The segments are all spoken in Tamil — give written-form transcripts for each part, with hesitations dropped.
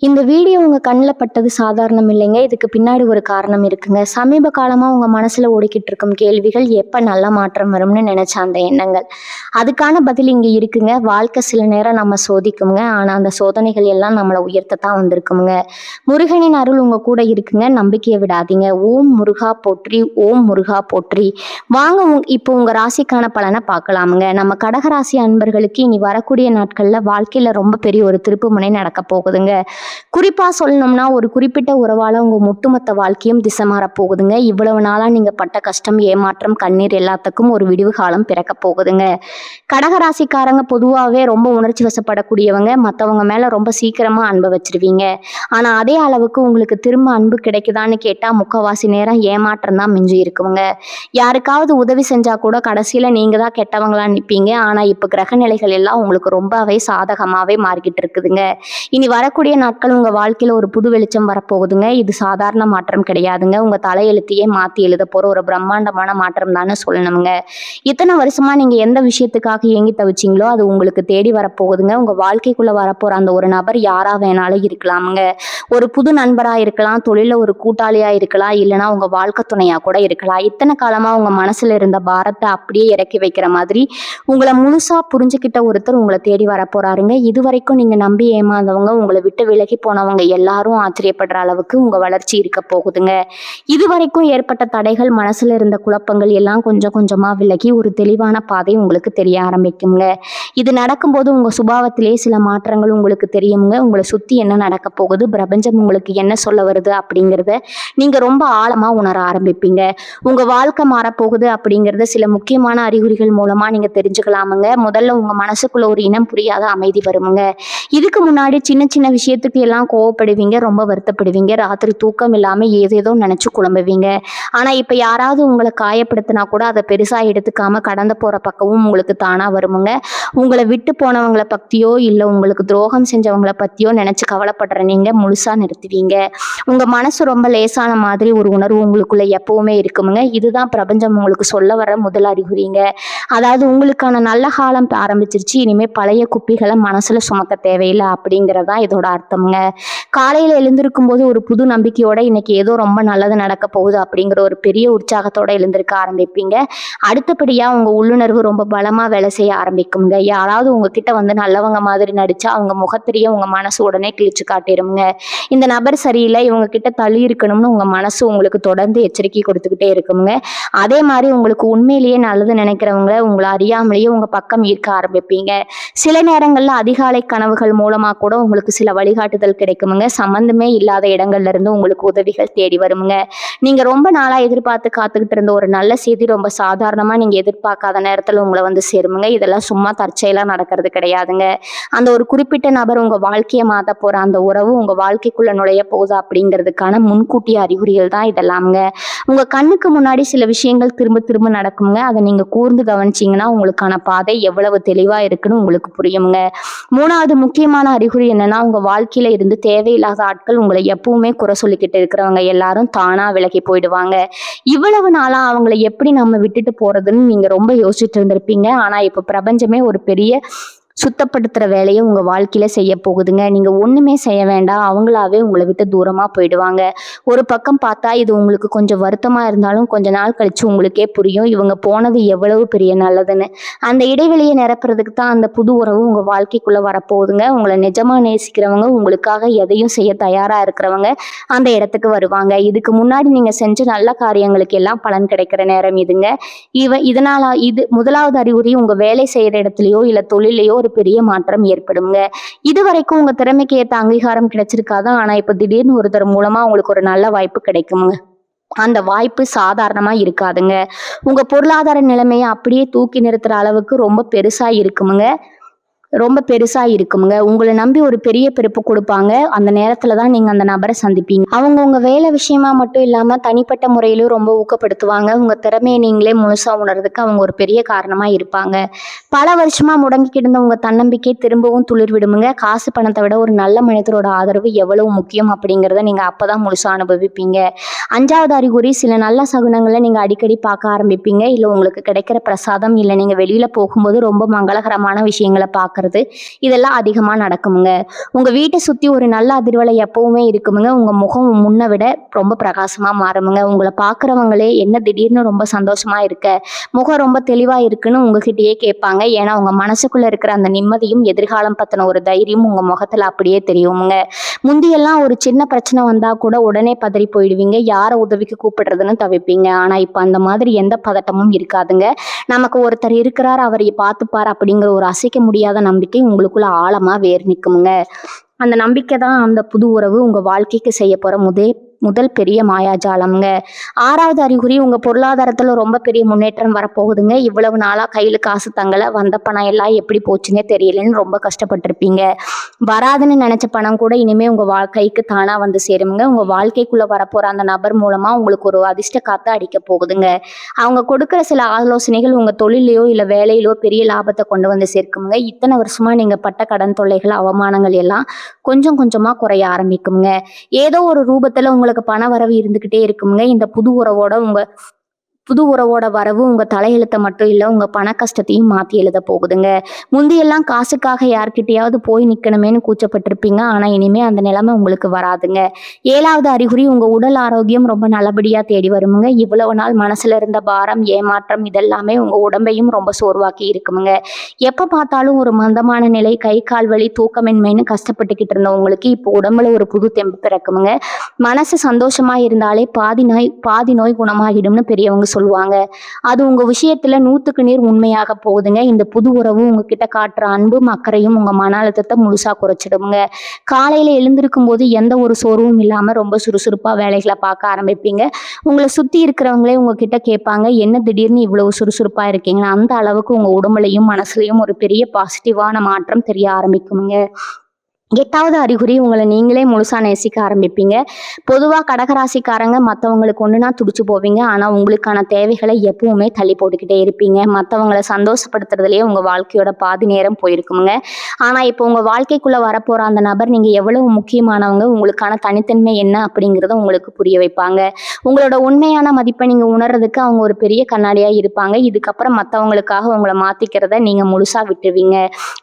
இந்த வீடியோ உங்க கண்ணுல பட்டது சாதாரணம் இல்லைங்க. இதுக்கு பின்னாடி ஒரு காரணம் இருக்குங்க. சமீப காலமா உங்க மனசுல ஓடிக்கிட்டு இருக்கும் கேள்விகள், எப்ப நல்ல மாற்றம் வரும்னு நினைச்ச அந்த எண்ணங்கள். அதுக்கான பதில் இங்க இருக்குங்க. வாழ்க்கை சில நேரம் நம்ம சோதிக்குங்க. ஆனா அந்த சோதனைகள் எல்லாம் நம்மள உயர்த்தத்தான் வந்திருக்குங்க. முருகனின் அருள் உங்க கூட இருக்குங்க. நம்பிக்கையை விடாதீங்க. ஓம் முருகா போற்றி, ஓம் முருகா போற்றி. வாங்க இப்போ உங்க ராசிக்கான பலனை பார்க்கலாமுங்க. நம்ம கடகராசி அன்பர்களுக்கு இனி வரக்கூடிய நாட்கள்ல வாழ்க்கையில ரொம்ப பெரிய ஒரு திருப்புமுனை நடக்க போகுதுங்க. குறிப்பா சொல்லணும்னா, ஒரு குறிப்பிட்ட உறவால உங்க ஒட்டுமொத்த வாழ்க்கையும் திசை மாற போகுதுங்க. இவ்வளவு நாளா நீங்க பட்ட கஷ்டம், ஏமாற்றம், கண்ணீர் எல்லாத்துக்கும் ஒரு விடிவு காலம் பிறக்க போகுதுங்க. கடகராசிக்காரங்க பொதுவாகவே ரொம்ப உணர்ச்சி வசப்படக்கூடியவங்க. மற்றவங்க மேல ரொம்ப சீக்கிரமா அன்பை வச்சிருவீங்க. ஆனா அதே அளவுக்கு உங்களுக்கு திரும்ப அன்பு கிடைக்குதான்னு கேட்டா முக்கால்வாசி நேரம் ஏமாற்றம் தான் மிஞ்சி இருக்குங்க. யாருக்காவது உதவி செஞ்சா கூட கடைசியில நீங்க தான் கெட்டவங்களா நிற்பீங்க. ஆனா இப்ப கிரக நிலைகள் எல்லாம் உங்களுக்கு ரொம்பவே சாதகமாவே மாறிக்கிட்டு இருக்குதுங்க. இனி வரக்கூடிய நாட்கள் உங்க வாழ்க்கையில ஒரு புது வெளிச்சம் வரப்போகுதுங்க. இது சாதாரண மாற்றம் கிடையாதுங்க. உங்க தலையெழுத்தையே மாத்தி எழுத போற ஒரு பிரம்மாண்டமான மாற்றம் தானே சொல்லணுங்க. இத்தனை வருஷமா நீங்க எந்த விஷயத்துக்காக ஏங்கி தவிச்சிங்களோ அது உங்களுக்கு தேடி வரப்போகுதுங்க. உங்க வாழ்க்கைக்குள்ள வரப்போற அந்த ஒரு நபர் யாரா வேணாலும் இருக்கலாமுங்க. ஒரு புது நண்பரா இருக்கலாம், தொழில ஒரு கூட்டாளியா இருக்கலாம், இல்லைன்னா உங்க வாழ்க்கை துணையா கூட இருக்கலாம். இத்தனை காலமா உங்க மனசுல இருந்த பாரத்தை அப்படியே இறக்கி வைக்கிற மாதிரி உங்களை முழுசா புரிஞ்சுக்கிட்ட ஒருத்தர் உங்களை தேடி வர போறாருங்க. இது வரைக்கும் நீங்க நம்பி ஏமாந்தவங்க, உங்களை விட்டு விலகி போனவங்க எல்லாரும் ஆச்சரியப்படுற அளவுக்கு உங்க வளர்ச்சி இருக்க போகுதுங்க. இது வரைக்கும் ஏற்பட்ட தடைகள், மனசுல இருந்த குழப்பங்கள் எல்லாம் கொஞ்சம் கொஞ்சமா விலகி ஒரு தெளிவான பாதை உங்களுக்கு தெரிய ஆரம்பிக்குங்க. இது நடக்கும்போது உங்க சுபாவத்திலே சில மாற்றங்கள் உங்களுக்கு தெரியுங்க. உங்களை சுத்தி என்ன நடக்க போகுது, பிரபஞ்சம் உங்களுக்கு என்ன சொல்ல வருது அப்படிங்கிறத நீங்க ரொம்ப ஆழமா உணர ஆரம்பிப்பீங்க. உங்க வாழ்க்கை மாறப்போகுது அப்படிங்கிறத சில முக்கியமான அறிகுறிகள் மூலமா நீங்க தெரிஞ்சுக்கலாமுங்க. முதல்ல உங்க மனசுக்குள்ள ஒரு இனம் புரியாத அமைதி வருமுங்க. இதுக்கு முன்னாடி சின்ன சின்ன விஷயத்துக்கு எல்லாம் கோவப்படுவீங்க, ரொம்ப வருத்தப்படுவீங்க, ராத்திரி தூக்கம் இல்லாம ஏதேதோ நினைச்சு குழம்புவீங்க. ஆனா இப்ப யாராவது உங்களை காயப்படுத்தினா கூட அதை பெருசா எடுத்துக்காம கடந்து போற பக்கமும் உங்களுக்கு தானா வருமுங்க. உங்களை விட்டு போனவங்களை பத்தியோ இல்ல உங்களுக்கு துரோகம் செஞ்சவங்களை பத்தியோ நினைச்சு கவலைப்படுற நீங்க முழுசா நிறுத்துவீங்க. உங்க மனசு ரொம்ப லேசான மாதிரி ஒரு உணர்வு உங்களுக்குள்ள எப்பவுமே இருக்குமுங்க. இதுதான் பிரபஞ்சம் உங்களுக்கு சொல்ல வர முதல் அறிகுறிங்க. அதாவது உங்களுக்கான நல்ல காலம் ஆரம்பிச்சிருச்சு. இனிமே பழைய குப்பிகளை மனசுல சுமக்க தேவையில்லை அப்படிங்கிறதா இதோட அர்த்தம்ங்க. காலையில எழுந்திருக்கும் போது ஒரு புது நம்பிக்கையோட இன்னைக்கு ஏதோ ரொம்ப நல்லது நடக்க போகுது அப்படிங்கிற ஒரு பெரிய உற்சாகத்தோட எழுந்திருக்க ஆரம்பிப்பீங்க. அடுத்தபடியா உங்க உள்ளுணர்வு ரொம்ப பலமா வேலை செய்ய ஆரம்பிக்குங்க. யாராவது உங்ககிட்ட வந்து நல்லவங்க மாதிரி நடிச்சா அவங்க முகத்திலேயே உங்க மனசு உடனே கிழிச்சு காட்டிருங்க. இந்த நபர் சரியில்லை, இவங்க கிட்ட தள்ளி இருக்கணும்னு உங்க மனசு உங்களுக்கு தொடர்ந்து எச்சரிக்கை கொடுத்துக்கிட்டே இருக்குங்க. அதே மாதிரி உங்களுக்கு உண்மையிலேயே நல்லது நினைக்கிறவங்க உங்களை அறியாமலேயே உங்க பக்கம் ஈர்க்க ஆரம்பிப்பீங்க. சில நேரங்கள்ல அதிகாலை கனவுகள் மூலமா கூட உங்களுக்கு சில வழிகாட்டுதல் கிடைக்குமுங்க. சம்பந்தமே இல்லாத இடங்கள்ல இருந்து உங்களுக்கு உதவிகள் தேடி வருமுங்க. நீங்க ரொம்ப நாளா எதிர்பார்த்து காத்துக்கிட்டு இருந்த ஒரு நல்ல செய்தி ரொம்ப சாதாரணமா நீங்க எதிர்பார்க்காத நேரத்துல உங்களை வந்து சேருமுங்க. இதெல்லாம் சும்மா தற்செயலா நடக்கிறது கிடையாதுங்க. அந்த ஒரு குறிப்பிட்ட நபர் உங்க வாழ்க்கையை மாத்த போற அந்த உறவு உங்க வாழ்க்கைக்குள்ள நுழைய போகுது அப்படிங்கிறதுக்கான முன்கூட்டிய அறிகுறிகள் தான் இதெல்லாமுங்க. உங்க கண்ணுக்கு முன்னாடி சில விஷயங்கள் திரும்ப திரும்ப நடக்குங்க. அதை நீங்க கூர்ந்து கவனிச்சீங்கன்னா உங்களுக்கான பாதை எவ்வளவு தெளிவா இருக்குன்னு உங்களுக்கு புரியுங்க. மூணாவது முக்கியமான அறிகுறி என்னன்னா, உங்க வாழ்க்கையில இருந்து தேவையில்லாத ஆட்கள், உங்களை எப்பவுமே குறை சொல்லிக்கிட்டு இருக்கிறவங்க எல்லாரும் தானா விலகி போயிடுவாங்க. இவ்வளவு நாளா அவங்களை எப்படி நம்ம விட்டுட்டு போறதுன்னு நீங்க ரொம்ப யோசிச்சுட்டு இருந்திருப்பீங்க. ஆனா இப்ப பிரபஞ்சமே ஒரு பெரிய சுத்தப்படுத்துற வேலையை உங்க வாழ்க்கையில செய்ய போகுதுங்க. நீங்க ஒண்ணுமே செய்ய வேண்டாம், அவங்களாவே உங்களை விட்டு தூரமா போயிடுவாங்க. ஒரு பக்கம் பார்த்தா இது உங்களுக்கு கொஞ்சம் வருத்தமா இருந்தாலும் கொஞ்ச நாள் கழிச்சு உங்களுக்கே புரியும் இவங்க போனது எவ்வளவு பெரிய நல்லதுன்னு. அந்த இடைவெளியை நிரப்புறதுக்கு தான் அந்த புது உறவு உங்க வாழ்க்கைக்குள்ள வரப்போகுதுங்க. உங்களை நிஜமா நேசிக்கிறவங்க, உங்களுக்காக எதையும் செய்ய தயாரா இருக்கிறவங்க அந்த இடத்துக்கு வருவாங்க. இதுக்கு முன்னாடி நீங்க செஞ்ச நல்ல காரியங்களுக்கு எல்லாம் பலன் கிடைக்கிற நேரம் இதுங்க. இது முதலாவது அறிகுறி, உங்க வேலை செய்யற இடத்துலயோ இல்ல தொழிலையோ ஒரு பெரிய மாற்றம் ஏற்படுங்க. இது வரைக்கும் உங்க திறமைக்கு ஏற்ற அங்கீகாரம் கிடைச்சிருக்காது. ஆனா இப்ப திடீர்னு ஒருத்தர் மூலமா உங்களுக்கு ஒரு நல்ல வாய்ப்பு கிடைக்குங்க. அந்த வாய்ப்பு சாதாரணமா இருக்காதுங்க. உங்க பொருளாதார நிலைமையை அப்படியே தூக்கி நிறுத்துற அளவுக்கு ரொம்ப பெருசா இருக்குமுங்க. உங்களை நம்பி ஒரு பெரிய பிறப்பு கொடுப்பாங்க. அந்த நேரத்துல தான் நீங்க அந்த நபரை சந்திப்பீங்க. அவங்க உங்க வேலை விஷயமா மட்டும் இல்லாம தனிப்பட்ட முறையிலும் ரொம்ப ஊக்கப்படுத்துவாங்க. உங்க திறமையை நீங்களே முழுசா உணர்றதுக்கு அவங்க ஒரு பெரிய காரணமா இருப்பாங்க. பல வருஷமா முடங்கிக்கிட்டு இருந்த உங்க தன்னம்பிக்கை திரும்பவும் துளிர் விடுமுங்க. காசு பணத்தை விட ஒரு நல்ல மனிதரோட ஆதரவு எவ்வளவு முக்கியம் அப்படிங்கிறத நீங்க அப்பதான் முழுசா அனுபவிப்பீங்க. அஞ்சாவது அறிகுறி, சில நல்ல சகுனங்களை நீங்க அடிக்கடி பார்க்க ஆரம்பிப்பீங்க. இல்ல உங்களுக்கு கிடைக்கிற பிரசாதம், இல்ல நீங்க வெளியில போகும்போது ரொம்ப மங்களகரமான விஷயங்களை பார்க்க பார்க்கறது இதெல்லாம் அதிகமாக நடக்குமுங்க. உங்கள் வீட்டை சுற்றி ஒரு நல்ல அதிர்வலை எப்பவுமே இருக்குமுங்க. உங்கள் முகம் முன்னை விட ரொம்ப பிரகாசமாக மாறுமுங்க. உங்களை பார்க்குறவங்களே என்ன திடீர்னு ரொம்ப சந்தோஷமாக இருக்க, முகம் ரொம்ப தெளிவாக இருக்குன்னு உங்ககிட்டயே கேட்பாங்க. ஏன்னா உங்கள் மனசுக்குள்ளே இருக்கிற அந்த நிம்மதியும் எதிர்காலம் பற்றின ஒரு தைரியமும் உங்கள் முகத்தில் அப்படியே தெரியுமுங்க. முந்தியெல்லாம் ஒரு சின்ன பிரச்சனை வந்தால் கூட உடனே பதறி போயிடுவீங்க. யாரை உதவிக்கு கூப்பிடுறதுன்னு தவிப்பீங்க. ஆனால் இப்போ அந்த மாதிரி எந்த பதட்டமும் இருக்காதுங்க. நமக்கு ஒருத்தர் இருக்கிறார், அவரை பார்த்துப்பார் அப்படிங்கிற ஒரு அசைக்க முடியாத நம்பிக்கை உங்களுக்குள்ள ஆழமாக வேர் நிற்குமுங்க. அந்த நம்பிக்கை தான் அந்த புது உறவு உங்கள் வாழ்க்கைக்கு செய்ய போகிற முதல் பெரிய மாயாஜாலம்ங்க. 6வது அறிகுறி, உங்கள் பொருளாதாரத்தில் ரொம்ப பெரிய முன்னேற்றம் வரப்போகுதுங்க. இவ்வளவு நாளாக கையில் காசு தங்கலை, வந்த பணம் எல்லாம் எப்படி போச்சுன்னே தெரியலன்னு ரொம்ப கஷ்டப்பட்டிருப்பீங்க. வராதுன்னு நினச்ச பணம் கூட இனிமேல் உங்கள் கைக்கு தானாக வந்து சேருமுங்க. உங்கள் வாழ்க்கைக்குள்ளே வரப்போகிற அந்த நபர் மூலமாக உங்களுக்கு ஒரு அதிர்ஷ்ட காற்று அடிக்க போகுதுங்க. அவங்க கொடுக்குற சில ஆலோசனைகள் உங்கள் தொழிலையோ இல்லை வேலையிலோ பெரிய லாபத்தை கொண்டு வந்து சேர்க்குமுங்க. இத்தனை வருஷமாக நீங்கள் பட்ட கடன் தொல்லைகள், அவமானங்கள் எல்லாம் கொஞ்சம் கொஞ்சமாக குறைய ஆரம்பிக்குங்க. ஏதோ ஒரு ரூபத்தில் உங்களுக்கு பண வரவு இருந்துகிட்டே இருக்குங்க. இந்த புது உறவோட வரவு உங்கள் தலையெழுத்தை மட்டும் இல்லை, உங்கள் பண கஷ்டத்தையும் மாற்றி எழுத போகுதுங்க. முந்தியெல்லாம் காசுக்காக யார்கிட்டையாவது போய் நிற்கணுமேனு கூச்சப்பட்டிருப்பீங்க. ஆனால் இனிமேல் அந்த நிலைமை உங்களுக்கு வராதுங்க. 7வது அறிகுறி, உங்கள் உடல் ஆரோக்கியம் ரொம்ப நல்லபடியாக தேடி வருமுங்க. இவ்வளவு நாள் மனசில் இருந்த பாரம், ஏமாற்றம் இதெல்லாமே உங்கள் உடம்பையும் ரொம்ப சோர்வாக்கி இருக்குமுங்க. எப்போ பார்த்தாலும் ஒரு மந்தமான நிலை, கை கால் வலி, தூக்கமின்மைன்னு கஷ்டப்பட்டுக்கிட்டு இருந்த உங்களுக்கு இப்போ உடம்புல ஒரு புது தெம்பு பிறக்குமுங்க. மனசு சந்தோஷமாக இருந்தாலே பாதி நோய் குணமாகிடும்னு பெரியவங்க சொல்லுவாங்க. அது உங்க விஷயத்துல 100க்கு 100 உண்மையாக போகுதுங்க. இந்த புது உறவு உங்ககிட்ட காட்டுற அன்பும் அக்கறையும் உங்க மன அழுத்தத்தை முழுசா குறைச்சிடுங்க. காலையில எழுந்திருக்கும் போது எந்த ஒரு சோர்வும் இல்லாம ரொம்ப சுறுசுறுப்பா வேலைகளை பார்க்க ஆரம்பிப்பீங்க. உங்களை சுத்தி இருக்கிறவங்களே உங்ககிட்ட கேட்பாங்க, என்ன திடீர்னு இவ்வளவு சுறுசுறுப்பா இருக்கீங்கன்னா. அந்த அளவுக்கு உங்க உடம்புலையும் மனசுலையும் ஒரு பெரிய பாசிட்டிவான மாற்றம் தெரிய ஆரம்பிக்குங்க. 8வது அறிகுறி, உங்களை நீங்களே முழுசா நேசிக்க ஆரம்பிப்பீங்க. பொதுவாக கடகராசிக்காரங்க மற்றவங்களுக்கு ஒன்றுனா துடிச்சு போவீங்க. ஆனால் உங்களுக்கான தேவைகளை எப்பவுமே தள்ளி போட்டுக்கிட்டே இருப்பீங்க. மற்றவங்களை சந்தோஷப்படுத்துறதுலேயே உங்கள் வாழ்க்கையோட பாதி நேரம் போயிருக்குங்க. ஆனால் இப்போ உங்கள் வாழ்க்கைக்குள்ளே வரப்போகிற அந்த நபர் நீங்கள் எவ்வளவு முக்கியமானவங்க, உங்களுக்கான தனித்தன்மை என்ன அப்படிங்கிறத உங்களுக்கு புரிய வைப்பாங்க. உங்களோட உண்மையான மதிப்பை நீங்கள் உணர்றதுக்கு அவங்க ஒரு பெரிய கண்ணாடியாக இருப்பாங்க. இதுக்கப்புறம் மற்றவங்களுக்காக உங்களை மாற்றிக்கிறத நீங்கள் முழுசாக விட்டுருவீங்க.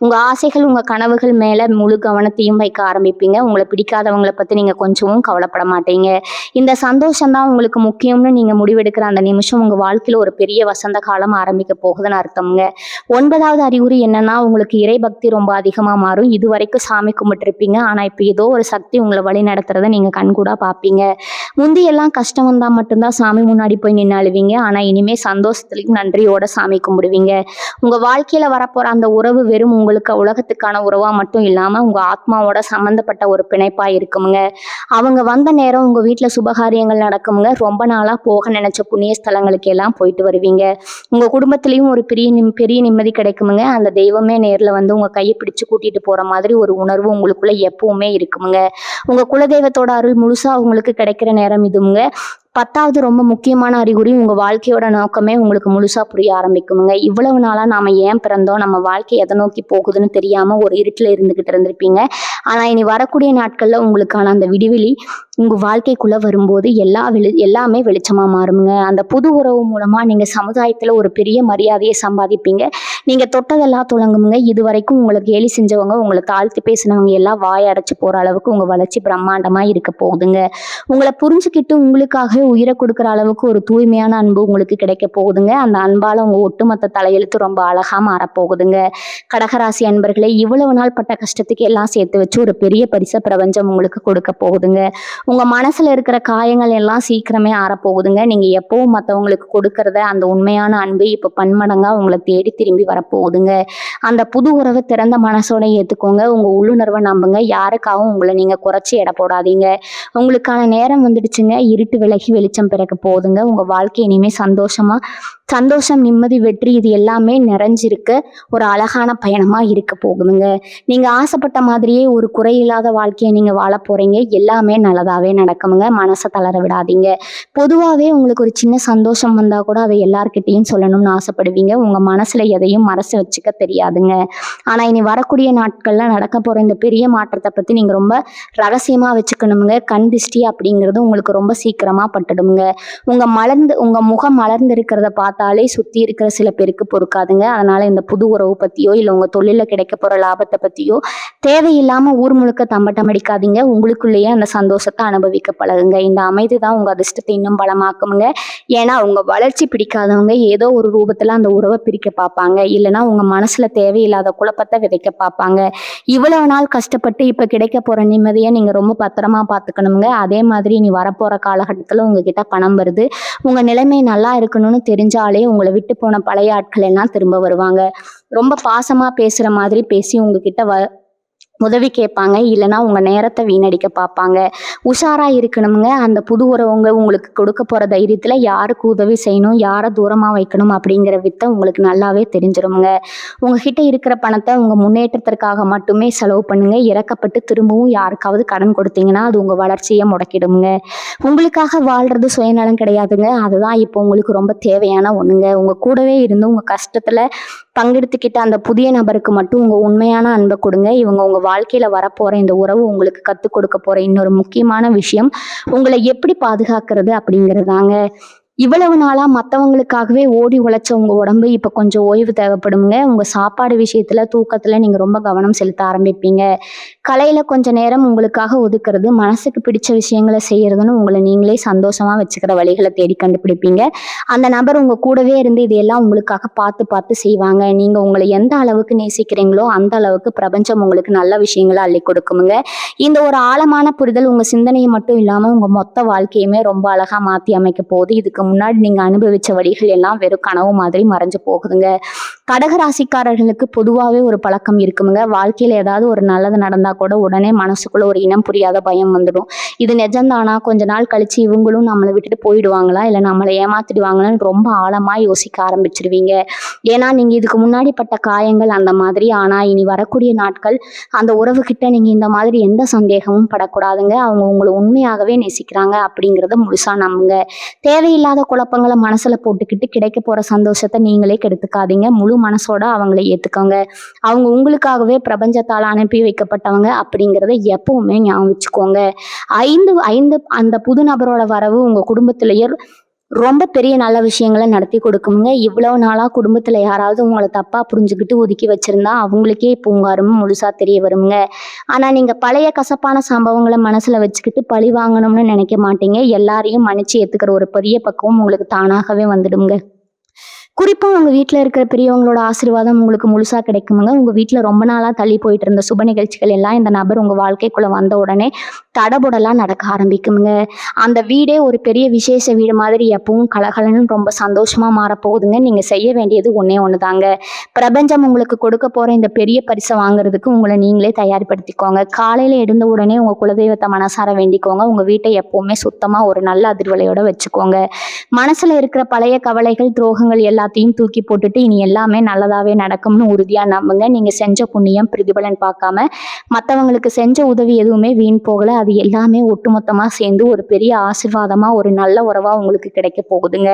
உங்கள் ஆசைகள், உங்கள் கனவுகள் மேலே முழு கவனத்தையும் வைக்க ஆரம்பிப்பீங்க. உங்களை பிடிக்காதவங்களை பற்றி நீங்கள் கொஞ்சமும் கவலைப்பட மாட்டீங்க. இந்த சந்தோஷம் தான் உங்களுக்கு முக்கியம்னு நீங்கள் முடிவெடுக்கிற அந்த நிமிஷம் உங்கள் வாழ்க்கையில் ஒரு பெரிய வசந்த காலம் ஆரம்பிக்க போகுதுன்னு அர்த்தம்ங்க. 9வது அறிகுறி என்னன்னா, உங்களுக்கு இறை பக்தி ரொம்ப அதிகமாக மாறும். இது வரைக்கும் சாமி கும்பிட்டுருப்பீங்க. ஆனால் இப்போ ஏதோ ஒரு சக்தி உங்களை வழி நடத்துறதை நீங்கள் கண்கூடாக பார்ப்பீங்க. முந்தியெல்லாம் கஷ்டம் வந்தால் மட்டும்தான் சாமி முன்னாடி போய் நின்று அழுவீங்க. ஆனால் இனிமேல் சந்தோஷத்துலையும் நன்றியோட சாமி கும்பிடுவீங்க. உங்கள் வாழ்க்கையில் வரப்போகிற அந்த உறவு வெறும் உங்களுக்கு உலகத்துக்கான உறவாக மட்டும் இல்லாமல் உங்கள் ஆத்மாவோட சம்மந்தப்பட்ட ஒரு பிணைப்பா இருக்குமுங்க. அவங்க வந்த நேரம் உங்க வீட்டுல சுபகாரியங்கள் நடக்குமுங்க. ரொம்ப நாளா போக நினைச்ச புண்ணிய ஸ்தலங்களுக்கு எல்லாம் போயிட்டு வருவீங்க. உங்க குடும்பத்திலையும் ஒரு பெரிய நிம்மதி கிடைக்குமுங்க. அந்த தெய்வமே நேர்ல வந்து உங்க கையை பிடிச்சு கூட்டிட்டு போற மாதிரி ஒரு உணர்வு உங்களுக்குள்ள எப்பவுமே இருக்குமுங்க. உங்க குலதெய்வத்தோட அருள் முழுசா உங்களுக்கு கிடைக்கிற நேரம் இதுமுங்க. 10வது ரொம்ப முக்கியமான அறிகுறி, உங்கள் வாழ்க்கையோட நோக்கமே உங்களுக்கு முழுசாக புரிய ஆரம்பிக்குமுங்க. இவ்வளவு நாளாக நாம் ஏன் பிறந்தோம், நம்ம வாழ்க்கை எதை நோக்கி போகுதுன்னு தெரியாமல் ஒரு இருட்டில் இருந்துக்கிட்டு இருந்திருப்பீங்க. ஆனால் இனி வரக்கூடிய நாட்களில் உங்களுக்கான அந்த விடிவெளி உங்கள் வாழ்க்கைக்குள்ளே வரும்போது எல்லாமே வெளிச்சமாக மாறுமுங்க. அந்த புது உறவு மூலமாக நீங்கள் சமுதாயத்தில் ஒரு பெரிய மரியாதையை சம்பாதிப்பீங்க. நீங்கள் தொட்டதெல்லாம் தொடங்குமுங்க. இது வரைக்கும் உங்களை கேலி செஞ்சவங்க, உங்களை தாழ்த்தி பேசினவங்க எல்லாம் வாய் அடைச்சி போகிற அளவுக்கு உங்கள் வளர்ச்சி பிரம்மாண்டமாக இருக்க போகுதுங்க. உங்களை புரிஞ்சுக்கிட்டு உங்களுக்காக உயிரை கொடுக்குற அளவுக்கு ஒரு தூய்மையான அன்பு உங்களுக்கு கிடைக்க போகுதுங்க. அந்த அன்பால் உங்கள் ஒட்டுமொத்த தலையெழுத்து ரொம்ப அழகாக மாறப்போகுதுங்க. கடகராசி அன்பர்களே, இவ்வளவு நாள் பட்ட கஷ்டத்துக்கு எல்லாம் சேர்த்து வச்சு ஒரு பெரிய பரிசை பிரபஞ்சம் உங்களுக்கு கொடுக்க போகுதுங்க. உங்கள் மனசில் இருக்கிற காயங்கள் எல்லாம் சீக்கிரமே ஆறப்போகுதுங்க. நீங்கள் எப்பவும் மற்றவங்களுக்கு கொடுக்கறத அந்த உண்மையான அன்பு இப்போ பன்மடங்காக உங்களை தேடி திரும்பி வரப்போகுதுங்க. அந்த புது உறவை திறந்த மனசோட ஏற்றுக்கோங்க. உங்கள் உள்ளுணர்வை நம்புங்க. யாருக்காகவும் உங்களை நீங்கள் குறைச்சி எடை போடாதீங்க. உங்களுக்கான நேரம் வந்துடுச்சுங்க. இருட்டு விலகி வெளிச்சம் பிறக்க போகுதுங்க. உங்கள் வாழ்க்கை இனிமேல் சந்தோஷம், நிம்மதி, வெற்றி இது எல்லாமே நிறைஞ்சிருக்க ஒரு அழகான பயணமாக இருக்க போகுதுங்க. நீங்கள் ஆசைப்பட்ட மாதிரியே ஒரு குறையில்லாத வாழ்க்கையை நீங்கள் வாழ போகிறீங்க. எல்லாமே நல்லதாகவே நடக்குமுங்க. மனசை தளர விடாதீங்க. பொதுவாகவே உங்களுக்கு ஒரு சின்ன சந்தோஷம் வந்தால் கூட அதை எல்லார்கிட்டையும் சொல்லணும்னு ஆசைப்படுவீங்க. உங்கள் மனசில் எதையும் எதையும் மறைச்சு வச்சுக்க தெரியாதுங்க. ஆனா இனி வரக்கூடிய நாட்கள்ல நடக்க போற இந்த பெரிய மாற்றத்தை பத்தி நீங்க ரொம்ப ரகசியமா வச்சுக்கணுங்க. கண் திஷ்டி அப்படிங்கிறது உங்களுக்கு ரொம்ப சீக்கிரமா பட்டுடுங்க. உங்க முகம் மலர்ந்து இருக்கிறத பார்த்தாலே சுத்தி இருக்கிற சில பேருக்கு பொறுக்காதுங்க. அதனால இந்த புது உறவு பத்தியோ இல்ல உங்க தொழில கிடைக்க போற லாபத்தை பத்தியோ தேவையில்லாம ஊர் முழுக்க தம்பட்டம் அடிக்காதீங்க. உங்களுக்குள்ளேயே அந்த சந்தோஷத்தை அனுபவிக்க பழகுங்க. இந்த அமைதி தான் உங்க அதிர்ஷ்டத்தை இன்னும் பலமாக்குமுங்க. ஏன்னா உங்க வளர்ச்சி பிடிக்காதவங்க ஏதோ ஒரு ரூபத்துல அந்த உறவை பிரிக்க பார்ப்பாங்க. இல்லைன்னா உங்க மனசுல தேவையில்லாத குழப்பத்தை விதைக்க பார்ப்பாங்க. இவ்வளவு நாள் கஷ்டப்பட்டு இப்ப கிடைக்க போற நிம்மதியை நீங்க ரொம்ப பத்திரமா பார்த்துக்கணுங்க. அதே மாதிரி நீ வரப்போற காலகட்டத்துல உங்ககிட்ட பணம் வருது. உங்க நிலைமை நல்லா இருக்கணும்னு தெரிஞ்சாலே உங்களை விட்டு போன பழைய ஆட்கள் எல்லாம் திரும்ப வருவாங்க. ரொம்ப பாசமா பேசுற மாதிரி பேசி உங்ககிட்ட உதவி கேட்பாங்க. இல்லைன்னா உங்க நேரத்தை வீணடிக்க பார்ப்பாங்க. உஷாரா இருக்கணுங்க. அந்த புது உறவுங்க உங்களுக்கு கொடுக்க போற தைரியத்துல யாருக்கு உதவி செய்யணும், யாரை தூரமா வைக்கணும் அப்படிங்கிற வித்தை உங்களுக்கு நல்லாவே தெரிஞ்சிருமுங்க. உங்ககிட்ட இருக்கிற பணத்தை உங்க முன்னேற்றத்திற்காக மட்டுமே செலவு பண்ணுங்க. இறக்கப்பட்டு திரும்பவும் யாருக்காவது கடன் கொடுத்தீங்கன்னா அது உங்க வளர்ச்சியை முடக்கிடுங்க. உங்களுக்காக வாழ்றது சுயநலம் கிடையாதுங்க. அதுதான் இப்போ உங்களுக்கு ரொம்ப தேவையான ஒண்ணுங்க. உங்க கூடவே இருந்து உங்க கஷ்டத்துல பங்கெடுத்துக்கிட்ட அந்த புதிய நபருக்கு மட்டும் உங்க உண்மையான அன்பை கொடுங்க. இவங்க உங்க வாழ்க்கையில வரப்போற இந்த உறவு உங்களுக்கு கத்துக் கொடுக்க போற இன்னொரு முக்கியமான விஷயம் உங்களை எப்படி பாதுகாக்கிறது அப்படிங்கிறதாங்க. இவ்வளவு நாளா மற்றவங்களுக்காகவே ஓடி உழைச்ச உங்க உடம்பு இப்ப கொஞ்சம் ஓய்வு தேவைப்படுங்க. உங்க சாப்பாடு விஷயத்துல தூக்கத்துல நீங்க ரொம்ப கவனம் செலுத்த ஆரம்பிப்பீங்க. கலையில கொஞ்ச நேரம் உங்களுக்காக ஒதுக்குறது, மனசுக்கு பிடிச்ச விஷயங்களை செய்யறதுன்னு உங்களை நீங்களே சந்தோஷமா வச்சுக்கிற வழிகளை தேடி கண்டுபிடிப்பீங்க. அந்த நபர் உங்க கூடவே இருந்து இதையெல்லாம் உங்களுக்காக பார்த்து பார்த்து செய்வாங்க. நீங்க உங்களை எந்த அளவுக்கு நேசிக்கிறீங்களோ அந்த அளவுக்கு பிரபஞ்சம் உங்களுக்கு நல்ல விஷயங்களை அள்ளி கொடுக்குமுங்க. இந்த ஒரு ஆழமான புரிதல் உங்க சிந்தனையை மட்டும் இல்லாம உங்க மொத்த வாழ்க்கையுமே ரொம்ப அழகா மாத்தி அமைக்க போகுது. இதுக்கு முன்னாடி நீங்க அனுபவிச்ச வழிகள் எல்லாம் வெறும் கனவு மாதிரி மறைஞ்சு போகுதுங்க. கடகராசிக்காரர்களுக்கு பொதுவாகவே ஒரு பழக்கம் இருக்குமுங்க. வாழ்க்கையில ஏதாவது ஒரு நல்லது நடந்தா கூட உடனே மனசுக்குள்ள ஒரு இனம் புரியாத பயம் வந்துடும். இது நிஜம்தானா, கொஞ்ச நாள் கழிச்சு இவங்களும் நம்மளை விட்டுட்டு போயிடுவாங்களா, இல்லை நம்மளை ஏமாத்திடுவாங்களான்னு ரொம்ப ஆழமா யோசிக்க ஆரம்பிச்சிருவீங்க. ஏன்னா நீங்க இதுக்கு முன்னாடி பட்ட காயங்கள் அந்த மாதிரி. ஆனா இனி வரக்கூடிய நாட்கள் அந்த உறவு கிட்ட நீங்க இந்த மாதிரி எந்த சந்தேகமும் படக்கூடாதுங்க. அவங்க உங்களை உண்மையாகவே நேசிக்கிறாங்க அப்படிங்கிறத முழுசா நம்புங்க. தேவையில்லாத குழப்பங்களை மனசுல போட்டுக்கிட்டு கிடைக்க போற சந்தோஷத்தை நீங்களே கெடுத்துக்காதீங்க. முழு மனசோட அவங்களை ஏத்துக்கோங்க. அவங்க உங்களுக்காகவே பிரபஞ்சத்தால் அனுப்பி வைக்கப்பட்டவங்க அப்படிங்கிறத எப்பவுமே ஞாபகம் வச்சுக்கோங்க. அந்த புது நபரோட வரவு உங்க குடும்பத்திலேயே ரொம்ப பெரிய நல்ல விஷயங்களை நடத்தி கொடுக்குமுங்க. இவ்வளவு நாளா குடும்பத்துல யாராவது உங்களை தப்பா புரிஞ்சுக்கிட்டு ஒதுக்கி வச்சிருந்தா அவங்களுக்கே இப்போ உங்க அருமை முழுசா தெரிய வருங்க. ஆனா நீங்க பழைய கசப்பான சம்பவங்களை மனசுல வச்சுக்கிட்டு பழி வாங்கணும்னு நினைக்க மாட்டீங்க. எல்லாரையும் மன்னிச்சு ஏத்துக்கிற ஒரு பெரிய பக்குவம் உங்களுக்கு தானாகவே வந்துடுங்க. குறிப்பா உங்க வீட்டுல இருக்கிற பெரியவங்களோட ஆசீர்வாதம் உங்களுக்கு முழுசா கிடைக்குமுங்க. உங்க வீட்டுல ரொம்ப நாளா தள்ளி போயிட்டு இருந்த சுப நிகழ்ச்சிகள் எல்லாம் இந்த நபர் உங்க வாழ்க்கைக்குள்ள வந்த உடனே தடபுடலாம் நடக்க ஆரம்பிக்குமுங்க. அந்த வீடே ஒரு பெரிய விசேஷ வீடு மாதிரி எப்பவும் கலகலன்னு ரொம்ப சந்தோஷமா மாறப்போகுதுங்க. நீங்க செய்ய வேண்டியது ஒன்னே ஒண்ணுதாங்க. பிரபஞ்சம் உங்களுக்கு கொடுக்க போற இந்த பெரிய பரிசை வாங்குறதுக்கு உங்களை நீங்களே தயார்படுத்திக்கோங்க. காலையில எழுந்த உடனே உங்க குலதெய்வத்தை மனசார வேண்டிக்கோங்க. உங்க வீட்டை எப்பவுமே சுத்தமா ஒரு நல்ல அதிர்வலையோட வச்சுக்கோங்க. மனசுல இருக்கிற பழைய கவலைகள், துரோகங்கள் எல்லாத்தையும் தூக்கி போட்டுட்டு இனி எல்லாமே நல்லதாவே நடக்கும்னு உறுதியா நம்புங்க. நீங்க செஞ்ச புண்ணியம் பிரதிபலன் பார்க்காம மற்றவங்களுக்கு செஞ்ச உதவி எதுவுமே வீண் போகல. அது எல்லாமே ஒட்டுமொத்தமா சேர்ந்து ஒரு பெரிய ஆசீர்வாதமா ஒரு நல்ல உறவா உங்களுக்கு கிடைக்க போகுதுங்க.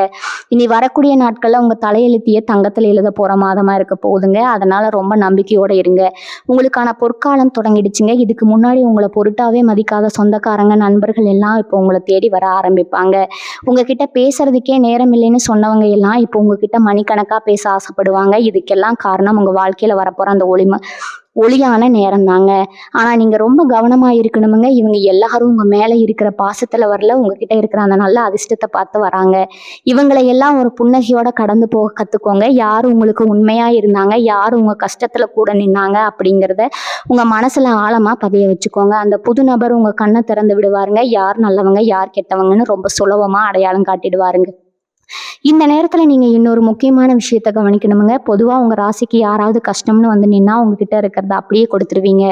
இனி வரக்கூடிய நாட்கள்ல உங்க தலையெழுத்திய தங்கத்துல எழுத போற மாதமா இருக்க போகுதுங்க. அதனால ரொம்ப நம்பிக்கையோட இருங்க. உங்களுக்கான பொற்காலம் தொடங்கிடுச்சுங்க. இதுக்கு முன்னாடி உங்களை பொருட்டாவே மதிக்காத சொந்தக்காரங்க, நண்பர்கள் எல்லாம் இப்போ உங்களை தேடி வர ஆரம்பிப்பாங்க. உங்ககிட்ட பேசுறதுக்கே நேரம் இல்லைன்னு சொன்னவங்க எல்லாம் இப்போ உங்ககிட்ட மணிக்கணக்கா பேச ஆசைப்படுவாங்க. இதுக்கெல்லாம் காரணம் உங்க வாழ்க்கையில வரப்போற அந்த ஒளியான நேரம் தாங்க. ஆனா நீங்க ரொம்ப கவனமா இருக்கணுமுங்க. இவங்க எல்லாரும் உங்க மேல இருக்கிற பாசத்துல வரல, உங்ககிட்ட இருக்கிற அந்த நல்ல அதிர்ஷ்டத்தை பார்த்து வராங்க. இவங்களை எல்லாம் ஒரு புன்னகையோட கடந்து போக கத்துக்கோங்க. யார் உங்களுக்கு உண்மையா இருந்தாங்க, யார் உங்க கஷ்டத்துல கூட நின்னாங்க அப்படிங்கிறத உங்க மனசுல ஆழமா பதிய வச்சுக்கோங்க. அந்த புது நபர் உங்க கண்ணை திறந்து விடுவாருங்க. யார் நல்லவங்க யார் கெட்டவங்கன்னு ரொம்ப சுலபமா அடையாளம் காட்டிடுவாருங்க. இந்த நேரத்துல நீங்க இன்னொரு முக்கியமான விஷயத்த கவனிக்கணுமுங்க. பொதுவா உங்க ராசிக்கு யாராவது கஷ்டம்னு வந்து நின்னா உங்ககிட்ட இருக்கிறத அப்படியே கொடுத்துருவீங்க.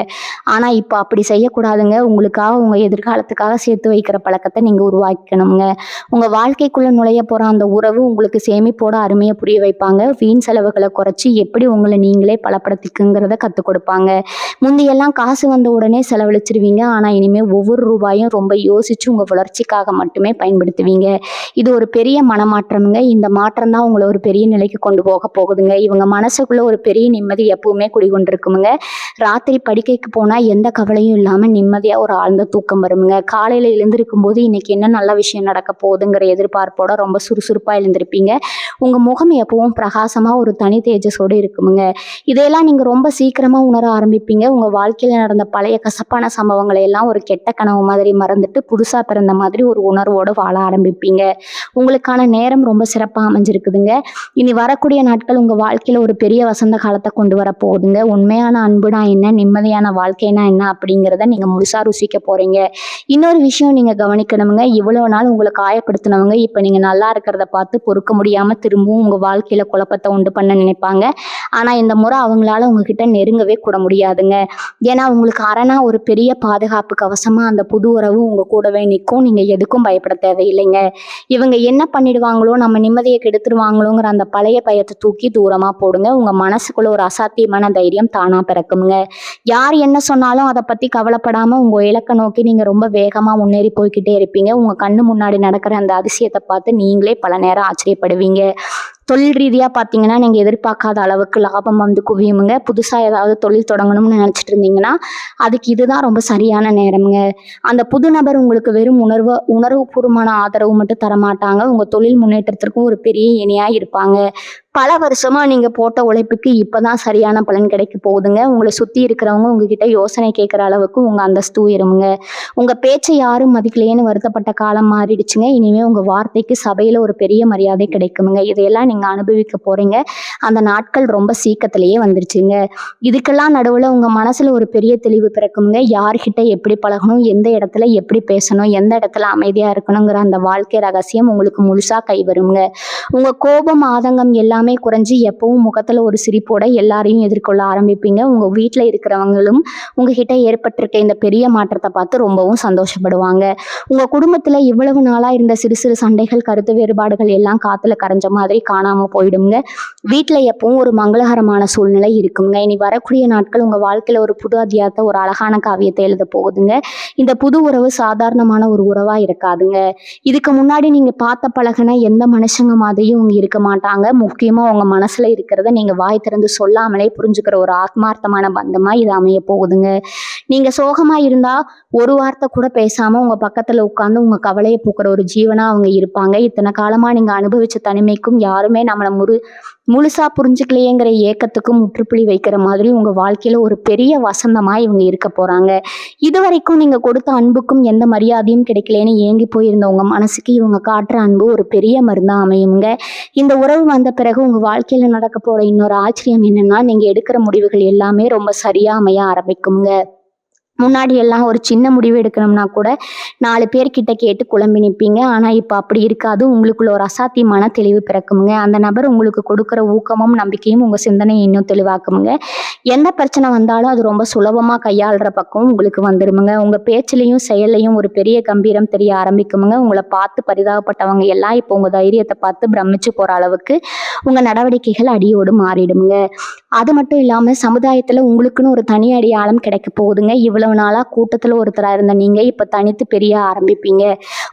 ஆனா இப்போ அப்படி செய்யக்கூடாதுங்க. உங்களுக்காக உங்க எதிர்காலத்துக்காக சேர்த்து வைக்கிற பழக்கத்தை நீங்க உருவாக்கணுங்க. உங்க வாழ்க்கைக்குள்ள நுழைய போற அந்த உறவு உங்களுக்கு சேமிப்போட அருமையை புரிய வைப்பாங்க. வீண் செலவுகளை குறைச்சி எப்படி உங்களை நீங்களே பலப்படுத்திக்குங்கிறத கத்துக் கொடுப்பாங்க. முந்தையெல்லாம் காசு வந்த உடனே செலவழிச்சிருவீங்க. ஆனா இனிமே ஒவ்வொரு ரூபாயும் ரொம்ப யோசிச்சு உங்க வளர்ச்சிக்காக மட்டுமே பயன்படுத்துவீங்க. இது ஒரு பெரிய மனமாற்றமுங்க. இருக்குமுங்க. இந்த மாற்றம் தான் உங்கள ஒரு பெரிய நிலைக்கு கொண்டு போக போகுதுங்க. இவங்க மனசுக்குள்ள ஒரு பெரிய நிம்மதி எப்பவுமே குடிகொண்டிருக்குமுங்க. ராத்திரி படுக்கைக்கு போனா எந்த கவலையும் இல்லாம நிம்மதியா ஒரு ஆழ்ந்த தூக்கம் வருமுங்க. காலையில எழுந்திருக்கும் போது இன்னைக்கு என்ன நல்ல விஷயம் நடக்க போகுதுங்கிற எதிர்பார்ப்போட ரொம்ப சுறுசுறுப்பா எழுந்திருப்பீங்க. உங்க முகம் எப்பவும் பிரகாசமா ஒரு தனி தேஜஸோடு இருக்குமுங்க. இதையெல்லாம் நீங்க ரொம்ப சீக்கிரமா உணர ஆரம்பிப்பீங்க. உங்க வாழ்க்கையில நடந்த பழைய கசப்பான சம்பவங்களை எல்லாம் ஒரு கெட்ட கனவு மாதிரி மறந்துட்டு புதுசா பிறந்த மாதிரி ஒரு உணர்வோடு வாழ ஆரம்பிப்பீங்க. உங்களுக்கான நேரம் ரொம்ப சிறப்பா அமைஞ்சிருக்குதுங்க. இனி வரக்கூடிய நாட்கள் உங்க வாழ்க்கையில ஒரு பெரிய வசந்த காலத்தை கொண்டு வர போகுதுங்க. உண்மையான அன்புனா என்ன, நிம்மதியான வாழ்க்கைனா என்ன அப்படிங்கிறத நீங்க முழுசா ருசிக்க போறீங்க. இன்னொரு விஷயம் நீங்க கவனிக்கணுங்க. இவ்வளவு நாள் உங்களை காயப்படுத்தினவங்க இப்ப நீங்க நல்லா இருக்கிறத பார்த்து பொறுக்க முடியாம திரும்பவும் உங்க வாழ்க்கையில குழப்பத்தை உண்டு பண்ண நினைப்பாங்க. ஆனா இந்த முறை அவங்களால உங்ககிட்ட நெருங்கவே கூட முடியாதுங்க. ஏன்னா உங்களுக்கு அரணா ஒரு பெரிய பாதுகாப்பு கவசமா அந்த புது உறவு உங்க கூடவே நிற்கும். நீங்க எதுக்கும் பயப்பட தேவையில்லைங்க. இவங்க என்ன பண்ணிடுவாங்களோ, நம்ம நிம்மதியை கெடுத்துருவாங்களோங்கிற அந்த பழைய பயத்தை தூக்கி தூரமா போடுங்க. உங்க மனசுக்குள்ள ஒரு அசாத்தியமான தைரியம் தானா பிறக்குங்க. யார் என்ன சொன்னாலும் அதை பத்தி கவலைப்படாம உங்க இலக்கை நோக்கி நீங்க ரொம்ப வேகமா முன்னேறி போய்கிட்டே இருப்பீங்க. உங்க கண்ணு முன்னாடி நடக்கிற அந்த அதிசயத்தை பார்த்து நீங்களே பல நேரம் ஆச்சரியப்படுவீங்க. தொழில் ரீதியாக பார்த்தீங்கன்னா நீங்கள் எதிர்பார்க்காத அளவுக்கு லாபம் வந்து குவியுமுங்க. புதுசாக ஏதாவது தொழில் தொடங்கணும்னு நினச்சிட்டு இருந்தீங்கன்னா அதுக்கு இதுதான் ரொம்ப சரியான நேரம்ங்க. அந்த புது நபர் உங்களுக்கு வெறும் உணர்வுபூர்வமான ஆதரவு மட்டும் தரமாட்டாங்க. உங்கள் தொழில் முன்னேற்றத்திற்கும் ஒரு பெரிய இணையாக இருப்பாங்க. பல வருஷமா நீங்க போட்ட உழைப்புக்கு இப்பதான் சரியான பலன் கிடைக்க போகுதுங்க. உங்களை சுத்தி இருக்கிறவங்க உங்ககிட்ட யோசனை கேட்கிற அளவுக்கு உங்க அந்தஸ்து உயருமுங்க. உங்க பேச்சை யாரும் மதிக்கலையேன்னு வருத்தப்பட்ட காலம் மாறிடுச்சுங்க. இனிமே உங்க வார்த்தைக்கு சபையில ஒரு பெரிய மரியாதை கிடைக்குமுங்க. இதையெல்லாம் நீங்க அனுபவிக்க போறீங்க. அந்த நாட்கள் ரொம்ப சீக்கிரத்திலேயே வந்துருச்சுங்க. இதுக்கெல்லாம் நடுவுல உங்க மனசுல ஒரு பெரிய தெளிவு பிறக்குமுங்க. யார்கிட்ட எப்படி பழகணும், எந்த இடத்துல எப்படி பேசணும், எந்த இடத்துல அமைதியா இருக்கணுங்கிற அந்த வாழ்க்கை ரகசியம் உங்களுக்கு முழுசா கை வருங்க. உங்க கோபம், ஆதங்கம் எல்லாமே குறைஞ்சு எப்பவும் முகத்துல ஒரு சிரிப்போட எல்லாரையும் எதிர்கொள்ள ஆரம்பிப்பீங்க. உங்க வீட்டுல இருக்கிறவங்களும் உங்ககிட்ட ஏற்பட்டிருக்க இந்த பெரிய மாற்றத்தை பார்த்து ரொம்பவும் சந்தோஷப்படுவாங்க. உங்க குடும்பத்துல இவ்வளவு நாளா இருந்த சிறு சிறு சண்டைகள், கருத்து வேறுபாடுகள் எல்லாம் காத்துல கரைஞ்ச மாதிரி காணாம போயிடுங்க. வீட்டுல எப்பவும் ஒரு மங்களகரமான சூழ்நிலை இருக்குங்க. இனி வரக்கூடிய நாட்கள் உங்க வாழ்க்கையில ஒரு புது அத்தியாயத்தை, ஒரு அழகான காவியத்தை எழுத போகுதுங்க. இந்த புது உறவு சாதாரணமான ஒரு உறவா இருக்காதுங்க. இதுக்கு முன்னாடி நீங்க பார்த்த பழகின எந்த மனுஷங்க மாதிரியும் இவங்க இருக்க மாட்டாங்க. முக்கியமா உங்க மனசுல இருக்கிறத நீங்க வாய் திறந்து சொல்லாமலே புரிஞ்சுக்கிற ஒரு ஆத்மார்த்தமான பந்தமா இது அமைய போகுதுங்க. நீங்க சோகமா இருந்தா ஒரு வார்த்தை கூட பேசாம உங்க பக்கத்துல உட்கார்ந்து உங்க கவலையை போக்குற ஒரு ஜீவனா அவங்க இருப்பாங்க. இத்தனை காலமா நீங்க அனுபவிச்ச தனிமைக்கும் யாருமே நம்மளை முழுசா புரிஞ்சுக்கலையேங்கிற ஏக்கத்துக்கும் முற்றுப்புள்ளி வைக்கிற மாதிரி உங்க வாழ்க்கையில ஒரு பெரிய வசந்தமா இவங்க இருக்க போறாங்க. இதுவரைக்கும் நீங்க கொடுத்த அன்புக்கும் எந்த மரியாதையும் கிடைக்கலன்னு ஏங்கி போயிருந்த உங்க மனசுக்கு இவங்க காட்டுற அன்பு ஒரு பெரிய மருந்தா அமையுங்க. இந்த உறவு வந்த பிறகு உங்க வாழ்க்கையில நடக்க போற இன்னொரு ஆச்சரியம் என்னன்னா, நீங்க எடுக்கிற முடிவுகள் எல்லாமே ரொம்ப சரியா அமைய ஆரம்பிக்குங்க. முன்னாடி எல்லாம் ஒரு சின்ன முடிவு எடுக்கணும்னா கூட 4 பேர்கிட்ட கேட்டு குழம்பி நிற்பீங்க. ஆனா இப்ப அப்படி இருக்காது. உங்களுக்குள்ள ஒரு அசாத்தியமான தெளிவு பிறக்குமுங்க. அந்த நபர் உங்களுக்கு கொடுக்குற ஊக்கமும் நம்பிக்கையும் உங்க சிந்தனையை இன்னும் தெளிவாக்குமுங்க. எந்த பிரச்சனை வந்தாலும் அது ரொம்ப சுலபமா கையாளுற பக்கம் உங்களுக்கு வந்துருமுங்க. உங்க பேச்சிலையும் செயலையும் ஒரு பெரிய கம்பீரம் தெரிய ஆரம்பிக்குமுங்க. உங்களை பார்த்து பரிதாபப்பட்டவங்க எல்லாம் இப்போ உங்க தைரியத்தை பார்த்து பிரமிச்சு போற அளவுக்கு உங்க நடவடிக்கைகள் அடியோடு மாறிடுமுங்க. அது மட்டும் இல்லாம சமுதாயத்துல உங்களுக்குன்னு ஒரு தனி அடையாளம் கிடைக்க போகுதுங்க. இவ்வளவு நாளா கூட்டத்துல ஒருத்தரா இருந்த நீங்க இப்ப தனித்து பெரிய ஆரம்பிப்பீங்க.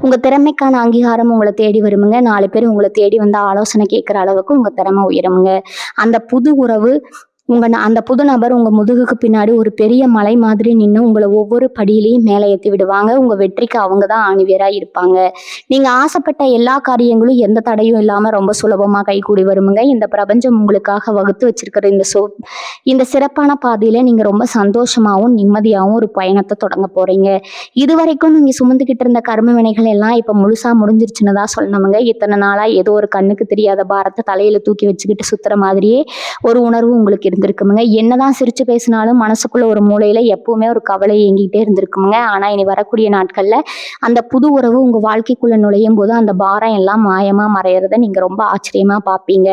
உங்க திறமைக்கான அங்கீகாரம் உங்களை தேடி வருமுங்க. 4 பேர் உங்களை தேடி வந்து ஆலோசனை கேட்கிற அளவுக்கு உங்க திறமை உயருமுங்க. அந்த புது உறவு அந்த புது நபர் உங்க முதுகுக்கு பின்னாடி ஒரு பெரிய மலை மாதிரி நின்று உங்களை ஒவ்வொரு படியிலையும் மேலே ஏற்றி விடுவாங்க. உங்க வெற்றிக்கு அவங்க தான் ஆணிவேரா இருப்பாங்க. நீங்க ஆசைப்பட்ட எல்லா காரியங்களும் எந்த தடையும் இல்லாம ரொம்ப சுலபமா கைகூடி வருமுங்க. இந்த பிரபஞ்சம் உங்களுக்காக வகுத்து வச்சிருக்கிற இந்த சிறப்பான பாதையில நீங்க ரொம்ப சந்தோஷமாவும் நிம்மதியாகவும் ஒரு பயணத்தை தொடங்க போறீங்க. இதுவரைக்கும் நீங்க சுமந்துக்கிட்டு இருந்த கர்ம வினைகள் எல்லாம் இப்ப முழுசா முடிஞ்சிருச்சுன்னு தான் சொல்லணுமுங்க. இத்தனை நாளா ஏதோ ஒரு கண்ணுக்கு தெரியாத பாரத்தை தலையில தூக்கி வச்சுக்கிட்டு சுத்துற மாதிரியே ஒரு உணர்வு உங்களுக்கு இருந்திருக்குமுங்க. என்னதான் சிரிச்சு பேசினாலும் மனசுக்குள்ள ஒரு மூலையில எப்பவுமே ஒரு கவலை ஏங்கிட்டே இருந்திருக்குமுங்க. ஆனா இனி வரக்கூடிய நாட்கள்ல அந்த புது உறவு உங்க வாழ்க்கைக்குள்ள நுழையும் போது அந்த பாரம் எல்லாம் மாயமா மறையறத நீங்க ரொம்ப ஆச்சரியமா பார்ப்பீங்க.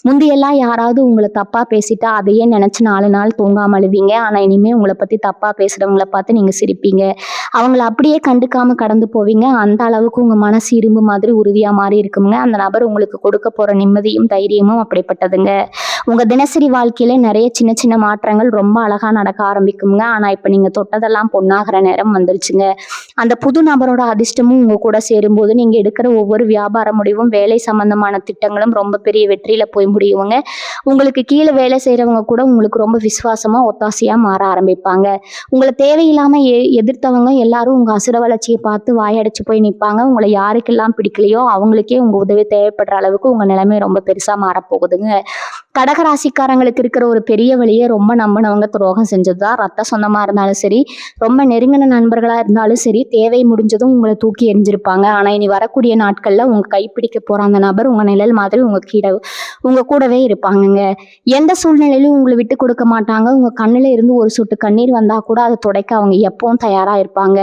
முந்தியெல்லாம் யாராவது உங்களை தப்பா பேசிட்டா அதையே நினைச்சு 4 நாள் தூங்காம அழுவீங்க. ஆனா இனிமே உங்களை பத்தி தப்பா பேசுறவங்களை பார்த்து நீங்க சிரிப்பீங்க. அவங்கள அப்படியே கண்டுக்காம கடந்து போவீங்க. அந்த அளவுக்கு உங்க மனசு இரும்பு மாதிரி உறுதியா மாறி இருக்குங்க. அந்த நபர் உங்களுக்கு கொடுக்க போற நிம்மதியும் தைரியமும் அப்படிப்பட்டதுங்க. உங்க தினசரி வாழ்க்கையில நிறைய சின்ன சின்ன மாற்றங்கள் ரொம்ப அழகா நடக்க ஆரம்பிக்குங்க. ஆனா இப்ப நீங்க தொட்டதெல்லாம் பொண்ணாகிற நேரம் வந்துருச்சுங்க. அந்த புது நபரோட அதிர்ஷ்டமும் உங்க கூட சேரும்போது நீங்க எடுக்கிற ஒவ்வொரு வியாபார முடிவும் வேலை சம்பந்தமான திட்டங்களும் ரொம்ப பெரிய வெற்றியில போய் முடியுங்க. உங்களுக்கு கீழே வேலை செய்யறவங்க கூட உங்களுக்கு ரொம்ப விசுவாசமா ஒத்தாசையா மாற ஆரம்பிப்பாங்க. உங்களை தேவையில்லாம எதிர்த்தவங்க எல்லாரும் உங்க அசுர வளர்ச்சியை பார்த்து வாயடைச்சு போய் நிற்பாங்க. உங்களை யாருக்கெல்லாம் பிடிக்கலையோ அவங்களுக்கே உங்க உதவி தேவைப்படுற அளவுக்கு உங்க நிலைமை ரொம்ப பெருசா மாறப்போகுதுங்க. கடகராசிக்காரங்களுக்கு இருக்கிற ஒரு பெரிய வழியை ரொம்ப நம்பினவங்க துரோகம் செஞ்சதுதான். ரத்த சொந்தமா இருந்தாலும் சரி, ரொம்ப நெருங்கின நண்பர்களா இருந்தாலும் சரி, தேவை முடிஞ்சதும் உங்களை தூக்கி எறிஞ்சிருப்பாங்க. ஆனா இனி வரக்கூடிய நாட்கள்ல உங்க கைப்பிடிக்க போற அந்த நபர் உங்க நிழல் மாதிரி உங்க கூடவே இருப்பாங்கங்க. எந்த சூழ்நிலையிலும் உங்களை விட்டு கொடுக்க மாட்டாங்க. உங்க கண்ணுல இருந்து ஒரு சொட்டு கண்ணீர் வந்தா கூட அதை துடைக்க அவங்க எப்பவும் தயாரா இருப்பாங்க.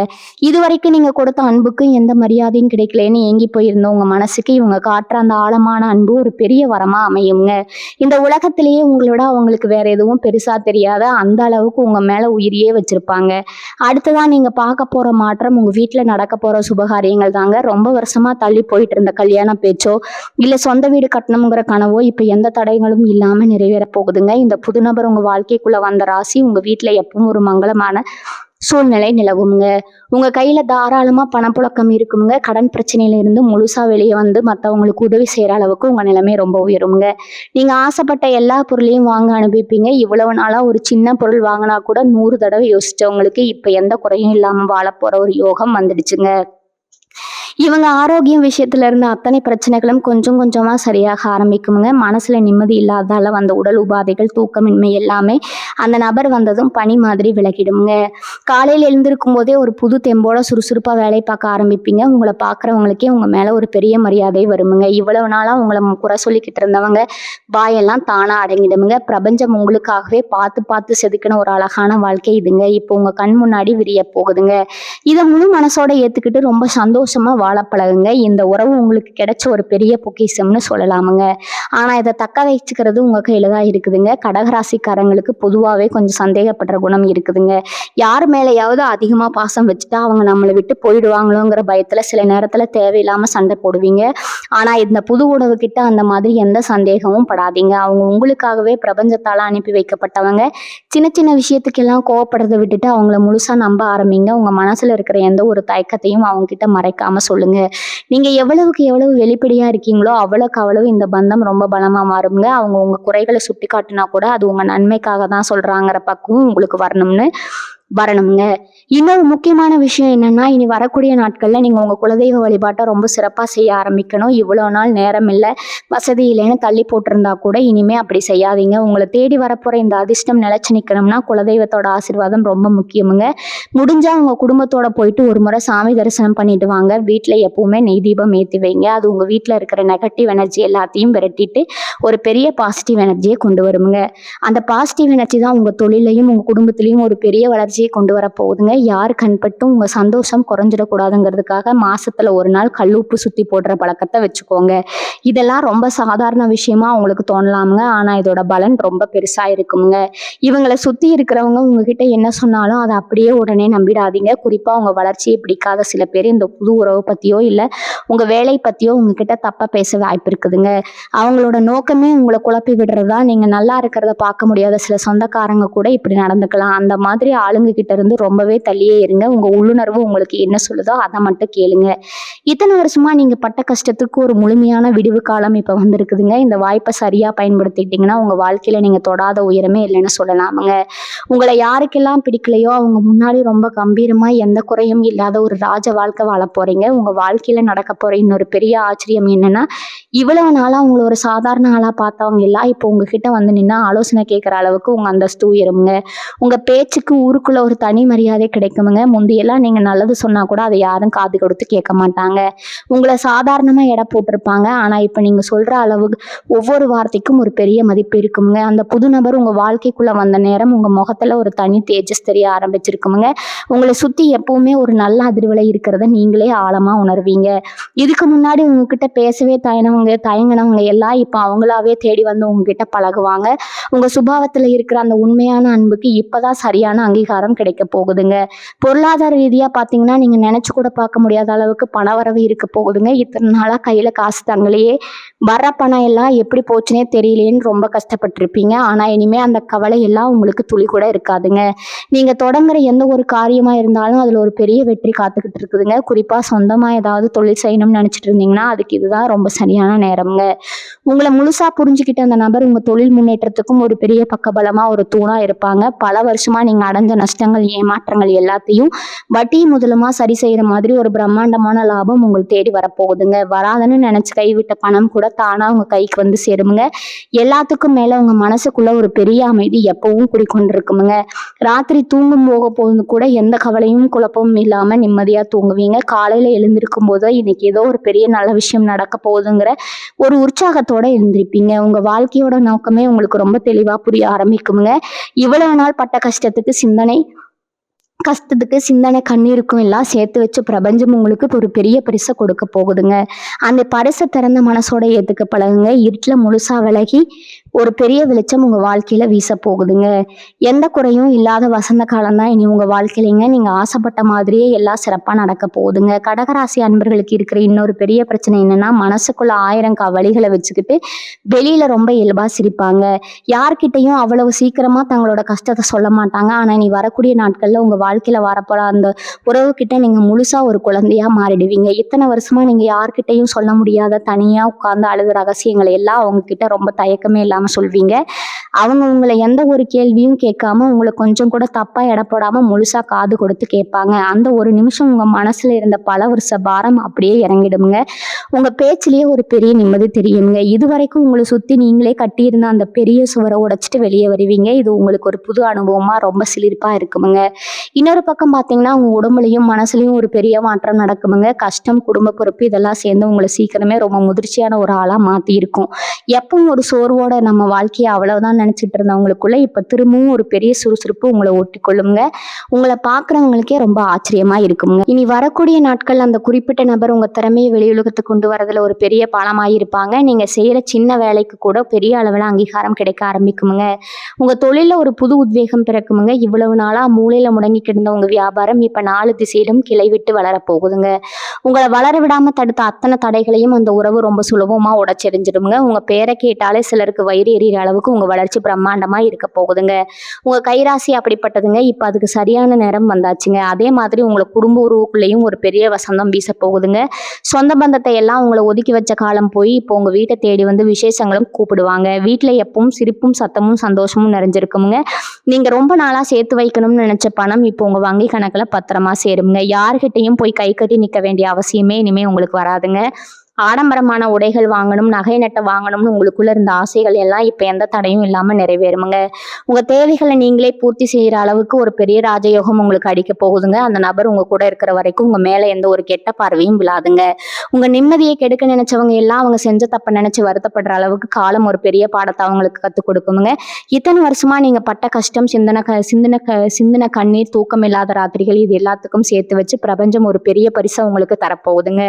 இதுவரைக்கும் நீங்க கொடுத்த அன்புக்கு எந்த மரியாதையும் கிடைக்கலன்னு ஏங்கி போயிருந்த உங்க மனசுக்கு இவங்க காட்டுற அந்த ஆழமான அன்பு ஒரு பெரிய வரமா அமையுங்க. இந்த உலகத்திலேயே உங்களோட அவங்களுக்கு வேற எதுவும் பெருசா தெரியாத அந்த அளவுக்கு உங்க மேல உயிரியே வச்சிருப்பாங்க. அடுத்ததான் நீங்க பார்க்க போற மாற்றம் உங்க வீட்டுல நடக்க போற சுபகாரியங்கள் தாங்க. ரொம்ப வருஷமா தள்ளி போயிட்டு இருந்த கல்யாண பேச்சோ இல்ல சொந்த வீடு கட்டணுங்கிற கனவோ இப்ப எந்த தடைகளும் இல்லாம நிறைவேற போகுதுங்க. இந்த புது நபர் உங்க வாழ்க்கைக்குள்ள வந்த ராசி உங்க வீட்டுல எப்பவும் ஒரு மங்களமான சூழ்நிலை நிலவுங்க. உங்க கையில தாராளமா பணப்புழக்கம் இருக்குங்க. கடன் பிரச்சனையில இருந்து முழுசா வெளியே வந்து மற்றவங்களுக்கு உதவி செய்யற அளவுக்கு உங்க நிலைமை ரொம்ப உயருங்க. நீங்க ஆசைப்பட்ட எல்லா பொருளையும் வாங்க அனுப்பிப்பீங்க. இவ்வளவு நாளா ஒரு சின்ன பொருள் வாங்கினா கூட 100 தடவை யோசிச்சவங்களுக்கு இப்ப எந்த குறையும் இல்லாம வாழ போற ஒரு யோகம் வந்துடுச்சுங்க. இவங்க ஆரோக்கியம் விஷயத்துல இருந்த அத்தனை பிரச்சனைகளும் கொஞ்சம் கொஞ்சமா சரியாக ஆரம்பிக்குங்க. மனசுல நிம்மதி இல்லாதால வந்த உடல் உபாதைகள், தூக்கமின்மை எல்லாமே அந்த நபர் வந்ததும் பனி மாதிரி விலகிடுங்க. காலையில் எழுந்திருக்கும் போதே ஒரு புது தெம்போட சுறுசுறுப்பா வேலை பார்க்க ஆரம்பிப்பீங்க. உங்களை பார்க்குறவங்களுக்கே உங்க மேல ஒரு பெரிய மரியாதை வருமுங்க. இவ்வளவு நாளா உங்களை குறை சொல்லிக்கிட்டு இருந்தவங்க வாயெல்லாம் தானா அடங்கிடுமுங்க. பிரபஞ்சம் உங்களுக்காகவே பார்த்து பார்த்து செதுக்கின ஒரு அழகான வாழ்க்கை இதுங்க. இப்போ உங்க கண் முன்னாடி விரிய போகுதுங்க. இதை முழு மனசோட ஏத்துக்கிட்டு ரொம்ப சந்தோஷமா வாழ பழகுங்க. இந்த உறவு உங்களுக்கு கிடைச்ச ஒரு பெரிய பொக்கிஷம்னு சொல்லலாமுங்க. ஆனா இதை தக்க வச்சுக்கிறது உங்க கையில தான் இருக்குதுங்க. கடகராசிக்காரங்களுக்கு பொதுவாகவே கொஞ்சம் சந்தேகப்படுற குணம் இருக்குதுங்க. யார் மேலேயாவது அதிகமா பாசம் வச்சுட்டா அவங்க நம்மளை விட்டு போயிடுவாங்களோங்கிற பயத்துல சில நேரத்துல தேவையில்லாம சண்டை போடுவீங்க. ஆனா இந்த புது உறவு கிட்ட அந்த மாதிரி எந்த சந்தேகமும் படாதீங்க. அவங்க உங்களுக்காகவே பிரபஞ்சத்தால அனுப்பி வைக்கப்பட்டவங்க. சின்ன சின்ன விஷயத்துக்கெல்லாம் கோவப்படுறதை விட்டுட்டு அவங்கள முழுசா நம்ப ஆரம்பிங்க. உங்க மனசுல இருக்கிற எந்த ஒரு தயக்கத்தையும் அவங்க கிட்ட மறைக்காம சொல்லுங்க. நீங்க எவ்வளவுக்கு எவ்வளவு வெளிப்படையா இருக்கீங்களோ அவ்வளவுக்கு அவ்வளவு இந்த பந்தம் ரொம்ப பலமா மாறுங்க. அவங்க உங்க குறைகளை சுட்டி காட்டினா கூட அது உங்க நன்மைக்காக தான் சொல்றாங்கிற பக்குவம் உங்களுக்கு வரணுங்க. இன்னொரு முக்கியமான விஷயம் என்னன்னா, இனி வரக்கூடிய நாட்கள்ல நீங்க உங்க குலதெய்வ வழிபாட்டை ரொம்ப சிறப்பா செய்ய ஆரம்பிக்கணும். இவ்வளவு நாள் நேரம் இல்லை, வசதி இல்லைன்னு தள்ளி போட்டிருந்தா கூட இனிமே அப்படி செய்யாதீங்க. உங்களை தேடி வரப்போற இந்த அதிர்ஷ்டம் நிலைச்சு நிக்கணும்னா குலதெய்வத்தோட ஆசீர்வாதம் ரொம்ப முக்கியமுங்க. முடிஞ்சா உங்க குடும்பத்தோட போயிட்டு ஒரு முறை சாமி தரிசனம் பண்ணிட்டு வாங்க. வீட்டுல எப்பவுமே நெய் தீபம் ஏற்றி வைங்க. அது உங்க வீட்டுல இருக்கிற நெகட்டிவ் எனர்ஜி எல்லாத்தையும் விரட்டிட்டு ஒரு பெரிய பாசிட்டிவ் எனர்ஜியை கொண்டு வருமுங்க. அந்த பாசிட்டிவ் எனர்ஜி தான் உங்க தொழிலையும் உங்க குடும்பத்திலையும் ஒரு பெரிய வளர்ச்சி கொண்டு வர போகுதுங்க. யார் கண்பட்டும் உங்க சந்தோஷம் குறைஞ்சிடக்கூடாதுங்கிறதுக்காக மாசத்துல ஒரு நாள் கல்லுப்பு சுத்தி போடுற பழக்கத்தை வச்சுக்கோங்க. இதெல்லாம் ரொம்ப சாதாரண விஷயமா உங்களுக்கு தோணலாமுங்க. ஆனா இதோட பலன் ரொம்ப பெருசா இருக்குங்க. இவங்களை சுத்தி இருக்கிறவங்க உங்ககிட்ட என்ன சொன்னாலும் அதை அப்படியே உடனே நம்பிடாதீங்க. குறிப்பா உங்க வளர்ச்சியை பிடிக்காத சில பேர் இந்த புது உறவு பத்தியோ இல்ல உங்க வேலை பத்தியோ உங்ககிட்ட தப்பா பேச வாய்ப்பு இருக்குதுங்க. அவங்களோட நோக்கமே உங்களை குழப்பி விடுறதா. நீங்க நல்லா இருக்கிறத பார்க்க முடியாத சில சொந்தக்காரங்க கூட இப்படி நடந்துக்கலாம். அந்த மாதிரி ஆளுங்க கிட்ட இருந்து ரொம்பவே தள்ளியே இருங்க. உங்க உள்ளுணர்வு உங்களுக்கு என்ன சொல்லுதோ அதை மட்டும் கேளுங்க. இத்தனை வருஷமா நீங்க பட்ட கஷ்டத்துக்கு ஒரு முழுமையான விடிவு காலம் இப்ப வந்திருக்குதுங்க. இந்த வாய்ப்பை சரியா பயன்படுத்திக்கிட்டீங்கன்னா உங்க வாழ்க்கையில நீங்க தொடாத உயரமே இல்லைன்னு சொல்லலாமுங்க. உங்களை யாருக்கெல்லாம் பிடிக்கலையோ அவங்க முன்னாடி ரொம்ப கம்பீரமா எந்த குறையும் இல்லாத ஒரு ராஜ வாழ்க்கை வாழ போறீங்க. உங்க வாழ்க்கையில நடக்க போற இன்னொரு பெரிய ஆச்சரியம் என்னன்னா, இவ்வளவு நாளா உங்களை ஒரு சாதாரண ஆளா பார்த்தவங்க எல்லாம் இப்போ உங்ககிட்ட வந்து நின்னா ஆலோசனை கேட்கிற அளவுக்கு உங்க அந்தஸ்து உயருங்க. உங்க பேச்சுக்கு ஊருக்குள்ள ஒரு தனி மரியாதை கிடைக்குமுங்க. முந்தையெல்லாம் நீங்க நல்லது சொன்னா கூட அதை யாரும் காது கொடுத்து கேட்க மாட்டாங்க. உங்களை சாதாரணமா எடை போட்டிருப்பாங்க. ஆனா இப்ப நீங்க சொல்ற அளவுக்கு ஒவ்வொரு வார்த்தைக்கும் ஒரு பெரிய மதிப்பு இருக்குமுங்க. அந்த புது நபர் உங்க வாழ்க்கைக்குள்ள வந்த நேரம் உங்க முகத்துல ஒரு தனி தேஜஸ் தெரிய ஆரம்பிச்சிருக்குமுங்க. உங்களை சுத்தி எப்பவுமே ஒரு நல்ல அதிர்வலை இருக்கிறத நீங்களே ஆழமா உணர்வீங்க. இதுக்கு முன்னாடி உங்ககிட்ட பேசவே தயங்கினவங்க எல்லாம் இப்ப அவங்களாவே தேடி வந்து உங்ககிட்ட பழகுவாங்க. உங்க சுபாவத்துல இருக்கிற அந்த உண்மையான அன்புக்கு இப்பதான் சரியான அங்கீகாரம் அங்கீகாரம் கிடைக்க போகுதுங்க. பொருளாதார ரீதியா பாத்தீங்கன்னா நீங்க நினைச்சு கூட பார்க்க முடியாத அளவுக்கு பணவரவு இருக்க போகுதுங்க. இத்தனை நாளா கையில காசு தங்களையே வர்ற பணம் எல்லாம் எப்படி போச்சுனே தெரியலேன்னு ரொம்ப கஷ்டப்பட்டிருப்பீங்க. ஆனா இனிமே அந்த கவலை எல்லாம் உங்களுக்கு துளி கூட இருக்காதுங்க. நீங்க தொடங்குற எந்த ஒரு காரியமா இருந்தாலும் அதுல ஒரு பெரிய வெற்றி காத்துக்கிட்டு இருக்குதுங்க. குறிப்பா சொந்தமா ஏதாவது தொழில் செய்யணும்னு நினைச்சிட்டு இருந்தீங்கன்னா அதுக்கு இதுதான் ரொம்ப சரியான நேரம்ங்க. உங்களை முழுசா புரிஞ்சுக்கிட்ட அந்த நபர் உங்க தொழில் முன்னேற்றத்துக்கும் ஒரு பெரிய பக்கபலமா ஒரு தூணா இருப்பாங்க. பல வருஷமா நீங்க அடைஞ்ச நஷ்டங்கள் ஏமாற்றங்கள் எல்லாத்தையும் வட்டி முதலுமா சரி செய்யற மாதிரி ஒரு பிரம்மாண்டமான லாபம் உங்களுக்கு தேடி வரப்போகுதுங்க. வராதுன்னு நினைச்சு கைவிட்ட பணம் கூட தானா உங்க கைக்கு வந்து சேருமுங்க. எல்லாத்துக்கும் மேல உங்க மனசுக்குள்ள ஒரு பெரிய அமைதி எப்பவும் குடிக்கொண்டிருக்குமுங்க. ராத்திரி தூங்கும் போது கூட எந்த கவலையும் குழப்பமும் இல்லாம நிம்மதியா தூங்குவீங்க. காலையில எழுந்திருக்கும் போது இன்னைக்கு ஏதோ ஒரு பெரிய நல்ல விஷயம் நடக்க போகுதுங்கிற ஒரு உற்சாகத்தோட எழுந்திருப்பீங்க. உங்க வாழ்க்கையோட நோக்கமே உங்களுக்கு ரொம்ப தெளிவா புரிய ஆரம்பிக்குமுங்க. இவ்வளவு நாள் பட்ட கஷ்டத்துக்கு சிந்தனை கண்ணீருக்கும் எல்லாம் சேர்த்து வச்சு பிரபஞ்சம் உங்களுக்கு ஒரு பெரிய பரிசை கொடுக்க போகுதுங்க. அந்த பரிசை திறந்த மனசோட ஏத்துக்க பழகுங்க. இருட்டுல முழுசா விலகி ஒரு பெரிய வெளிச்சம் உங்க வாழ்க்கையில வீச போகுதுங்க. எந்த குறையும் இல்லாத வசந்த காலம் தான் இனி உங்க வாழ்க்கையிலங்க. நீங்க ஆசைப்பட்ட மாதிரியே எல்லாம் சிறப்பா நடக்க போகுதுங்க. கடகராசி அன்பர்களுக்கு இருக்கிற இன்னொரு பெரிய பிரச்சனை என்னன்னா, மனசுக்குள்ள 1000 வழிகளை வச்சுக்கிட்டு வெளியில ரொம்ப இயல்பா சிரிப்பாங்க. யார்கிட்டையும் அவ்வளவு சீக்கிரமா தங்களோட கஷ்டத்தை சொல்ல மாட்டாங்க. ஆனா நீ வரக்கூடிய நாட்கள்ல உங்க வாழ்க்கையில வரப்போற அந்த உறவுகிட்ட நீங்க முழுசா ஒரு குழந்தையா மாறிடுவீங்க. இத்தனை வருஷமா நீங்க யார்கிட்டையும் சொல்ல முடியாத தனியா உட்கார்ந்து அழுது ரகசியங்களை எல்லாம் அவங்க கிட்ட ரொம்ப தயக்கமே இல்லாம சொல்வீங்க. அவங்க உங்களை எந்த ஒரு கேள்வியும் கேட்காம உங்களை கொஞ்சம் கூட தப்பா எடை போடாம முழுசா காது கொடுத்து கேட்பாங்க. அந்த ஒரு நிமிஷம் உங்க மனசுல இருந்த பல வருஷ பாரம் அப்படியே இறங்கிடுங்க. உங்க பேச்சிலேயே ஒரு பெரிய நிம்மதி தெரியுங்க. இதுவரைக்கும் உங்களை சுத்தி நீங்களே கட்டியிருந்த அந்த பெரிய சுவரை உடைச்சிட்டு வெளியே வருவீங்க. இது உங்களுக்கு ஒரு புது அனுபவமா ரொம்ப சிலிர்ப்பா இருக்குமுங்க. இன்னொரு பக்கம் பாத்தீங்கன்னா உங்க உடம்புலையும் மனசுலயும் ஒரு பெரிய மாற்றம் நடக்குமுங்க. கஷ்டம், குடும்ப பொறுப்பு இதெல்லாம் சேர்ந்து உங்களை சீக்கிரமே ரொம்ப முதிர்ச்சியான ஒரு ஆளா மாத்தி இருக்கும். எப்பவும் ஒரு சோர்வோட நம்ம வாழ்க்கையை அவ்வளவுதான் நினைச்சிட்டு இருந்தவங்களுக்குள்ள இப்ப திரும்பவும் ஒரு பெரிய சுறுசுறுப்பு உங்களை ஒட்டி கொள்ளுங்க. உங்களை பாக்குறவங்களுக்கே ரொம்ப ஆச்சரியமா இருக்குங்க. இனி வரக்கூடிய நாட்கள் அந்த குறிப்பிட்ட நபர் உங்க திறமையை வெளியுலகத்துக்கு கொண்டு வரதுல ஒரு பெரிய பாலமாயி இருப்பாங்க. நீங்க செய்யற சின்ன வேலைக்கு கூட பெரிய அளவுல அங்கீகாரம் கிடைக்க ஆரம்பிக்குமுங்க. உங்க தொழில ஒரு புது உத்வேகம் பிறக்குமுங்க. இவ்வளவு நாளா மூலையில முடங்கி கிடந்த உங்க வியாபாரம் இப்ப 4 திசையிலும் கிளை விட்டு வளர போகுதுங்க. உங்களை வளர விடாம தடுத்த அத்தனை தடைகளையும் அந்த உறவு ரொம்ப சுலபமா உடைச்செறிஞ்சிடுங்க. உங்க பேரை கேட்டாலே சிலருக்கு வயிறு எறிகிற அளவுக்கு உங்க வளர்ச்சி பிரம்மாண்டமா இருக்க போகுதுங்க. உங்க கைராசி அப்படிப்பட்டதுங்க. இப்ப அதுக்கு சரியான நேரம் வந்தாச்சுங்க. அதே மாதிரி உங்களை குடும்ப உறவுக்குள்ளேயும் ஒரு பெரிய வசந்தம் வீச போகுதுங்க. சொந்த பந்தத்தை எல்லாம் உங்களை ஒதுக்கி வச்ச காலம் போய் இப்போ உங்க வீட்டை தேடி வந்து விசேஷங்களும் கூப்பிடுவாங்க. வீட்டுல எப்பவும் சிரிப்பும் சத்தமும் சந்தோஷமும் நிறைஞ்சிருக்குமுங்க. நீங்க ரொம்ப நாளா சேர்த்து வைக்கணும்னு நினைச்ச பணம் இப்போ உங்க வங்கி கணக்குல பத்திரமா சேருங்க. யார்கிட்டையும் போய் கை கட்டி நிக்க வேண்டிய அவசியமே இனிமே உங்களுக்கு வராதுங்க. ஆடம்பரமான உடைகள் வாங்கணும், நகை நட்டை வாங்கணும்னு உங்களுக்குள்ள இருந்த ஆசைகள் எல்லாம் இப்ப எந்த தடையும் இல்லாம நிறைவேறுமுங்க. உங்க தேவைகளை நீங்களே பூர்த்தி செய்யற அளவுக்கு ஒரு பெரிய ராஜயோகம் உங்களுக்கு அடிக்க போகுதுங்க. அந்த நபர் உங்க கூட இருக்கிற வரைக்கும் உங்க மேல எந்த ஒரு கெட்ட பார்வையும் விழாதுங்க. உங்க நிம்மதியை கெடுக்க நினைச்சவங்க எல்லாம் அவங்க செஞ்ச தப்ப நினைச்சு வருத்தப்படுற அளவுக்கு காலம் ஒரு பெரிய பாடத்தை அவங்களுக்கு கத்துக் கொடுக்குமுங்க. இத்தனை வருஷமா நீங்க பட்ட கஷ்டம், சிந்தின கண்ணீர், தூக்கம் இல்லாத ராத்திரிகள் இது எல்லாத்துக்கும் சேர்த்து வச்சு பிரபஞ்சம் ஒரு பெரிய பரிசை உங்களுக்கு தரப்போகுதுங்க.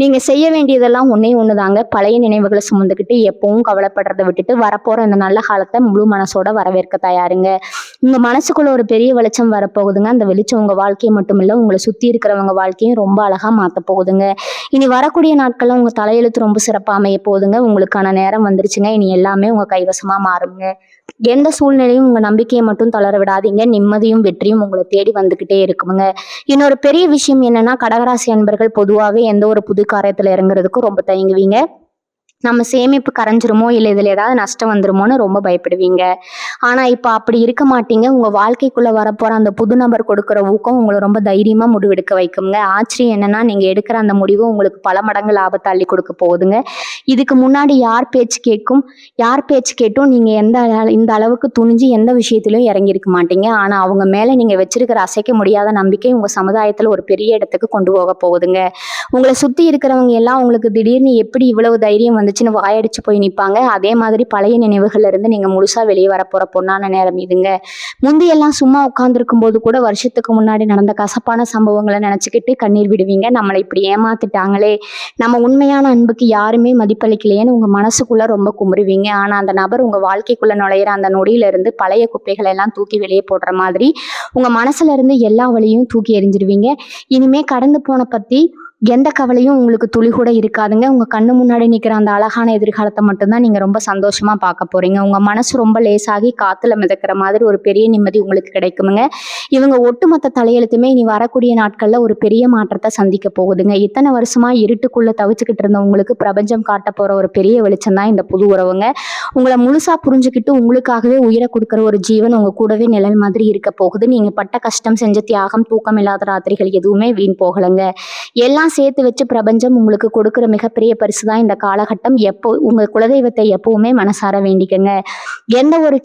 நீங்க செய்ய வேண்டியதெல்லாம் ஒன்னே ஒண்ணுதாங்க. பழைய நினைவுகளை சுமந்துக்கிட்டு எப்பவும் கவலைப்படுறதை விட்டுட்டு வரப்போற இந்த நல்ல காலத்தை முழு மனசோட வரவேற்க தயாருங்க. உங்க மனசுக்குள்ள ஒரு பெரிய வெளிச்சம் வரப்போகுதுங்க. அந்த வெளிச்சம் உங்க வாழ்க்கையை மட்டும் இல்ல, உங்களை சுத்தி இருக்கிறவங்க வாழ்க்கையும் ரொம்ப அழகா மாத்த போகுதுங்க. இனி வரக்கூடிய நாட்கள்ல உங்க தலையெழுத்து ரொம்ப சிறப்பா அமைய போகுதுங்க. உங்களுக்கான நேரம் வந்துருச்சுங்க. இனி எல்லாமே உங்க கைவசமா மாறுங்க. எந்த சூழ்நிலையும் உங்க நம்பிக்கையை மட்டும் தளர விடாதீங்க. நிம்மதியும் வெற்றியும் உங்களை தேடி வந்துகிட்டே இருக்குமுங்க. இன்னொரு பெரிய விஷயம் என்னன்னா, கடகராசி அன்பர்கள் பொதுவாகவே எந்த ஒரு புது காரியத்துல இறங்குறதுக்கும் ரொம்ப தயங்குவீங்க. நம்ம சேமிப்பு கரைஞ்சிருமோ இல்லை இதில் ஏதாவது நஷ்டம் வந்துருமோன்னு ரொம்ப பயப்படுவீங்க. ஆனால் இப்போ அப்படி இருக்க மாட்டீங்க. உங்கள் வாழ்க்கைக்குள்ளே வரப்போகிற அந்த புது நபர் கொடுக்குற ஊக்கம் உங்களை ரொம்ப தைரியமாக முடிவெடுக்க வைக்குங்க. ஆச்சரியம் என்னன்னா, நீங்கள் எடுக்கிற அந்த முடிவு உங்களுக்கு பல மடங்கு லாபத்தை அள்ளி கொடுக்க போகுதுங்க. இதுக்கு முன்னாடி யார் பேச்சு கேட்டும் நீங்கள் இந்த அளவுக்கு துணிஞ்சு எந்த விஷயத்திலும் இறங்கியிருக்க மாட்டீங்க. ஆனால் அவங்க மேலே நீங்கள் வச்சிருக்கிற அசைக்க முடியாத நம்பிக்கை உங்கள் சமுதாயத்தில் ஒரு பெரிய இடத்துக்கு கொண்டு போக போகுதுங்க. உங்களை சுற்றி இருக்கிறவங்க எல்லாம் உங்களுக்கு திடீர்னு எப்படி இவ்வளவு தைரியம் வந்து வந்துச்சுன்னு வாயடிச்சு போய் நிற்பாங்க. அதே மாதிரி பழைய நினைவுகள்ல இருந்து நீங்க முழுசா வெளியே வரப்போற பொண்ணான நேரம் இதுங்க. முந்தியெல்லாம் சும்மா உட்கார்ந்துருக்கும் போது கூட வருஷத்துக்கு முன்னாடி நடந்த கசப்பான சம்பவங்களை நினைச்சுக்கிட்டு கண்ணீர் விடுவீங்க. நம்மளை இப்படி ஏமாத்திட்டாங்களே, நம்ம உண்மையான அன்புக்கு யாருமே மதிப்பளிக்கலையேன்னு உங்க மனசுக்குள்ள ரொம்ப குமுறுவீங்க. ஆனா அந்த நபர் உங்க வாழ்க்கைக்குள்ள நுழையிற அந்த நொடியில இருந்து பழைய குப்பைகளை எல்லாம் தூக்கி வெளியே போடுற மாதிரி உங்க மனசுல இருந்து எல்லா வலியும் தூக்கி எறிஞ்சிருவீங்க. இனிமே கடந்து போன பத்தி எந்த கவலையும் உங்களுக்கு துளி கூட இருக்காதுங்க. உங்க கண்ணு முன்னாடி நிக்கிற அந்த அழகான எதிர்காலத்தை மட்டும்தான் நீங்க ரொம்ப சந்தோஷமா பார்க்க போறீங்க. உங்க மனசு ரொம்ப லேசாகி காத்துல மிதக்கிற மாதிரி ஒரு பெரிய நிம்மதி உங்களுக்கு கிடைக்குமுங்க. இவங்க ஒட்டுமொத்த தலையெழுத்துமே இனி வரக்கூடிய நாட்கள்ல ஒரு பெரிய மாற்றத்தை சந்திக்க போகுதுங்க. இத்தனை வருஷமா இருட்டுக்குள்ள தவிச்சுக்கிட்டு இருந்த உங்களுக்கு பிரபஞ்சம் காட்ட போற ஒரு பெரிய வெளிச்சம் தான் இந்த புது உறவுங்க. உங்களை முழுசா புரிஞ்சுக்கிட்டு உங்களுக்காகவே உயிரை கொடுக்குற ஒரு ஜீவன் உங்க கூடவே நிழல் மாதிரி இருக்க போகுது. நீங்க பட்ட கஷ்டம், செஞ்ச தியாகம், தூக்கம் இல்லாத ராத்திரிகள் எதுவுமே வீண் போகலைங்க. எல்லாம் சேர்த்து வச்சு பிரபஞ்சம் உங்களுக்கு கொடுக்குற மிகப்பெரிய பரிசு தான் இந்த காலகட்டம். உங்க குலதெய்வத்தை எப்பவுமே மனசார வேண்டிக்கங்க. எந்த ஒரு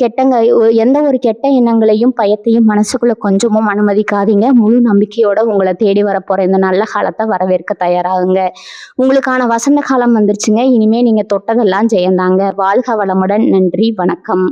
கெட்ட எண்ணங்களையும் பயத்தையும் மனசுக்குள்ள கொஞ்சமும் அனுமதிக்காதீங்க. முழு நம்பிக்கையோட உங்களை தேடி வரப்போற இந்த நல்ல காலத்தை வரவேற்க தயாராகுங்க. உங்களுக்கான வசந்த காலம் வந்துருச்சுங்க. இனிமே நீங்க தொட்டதெல்லாம் ஜெயந்தாங்க. வாழ்க வளமுடன். நன்றி, வணக்கம்.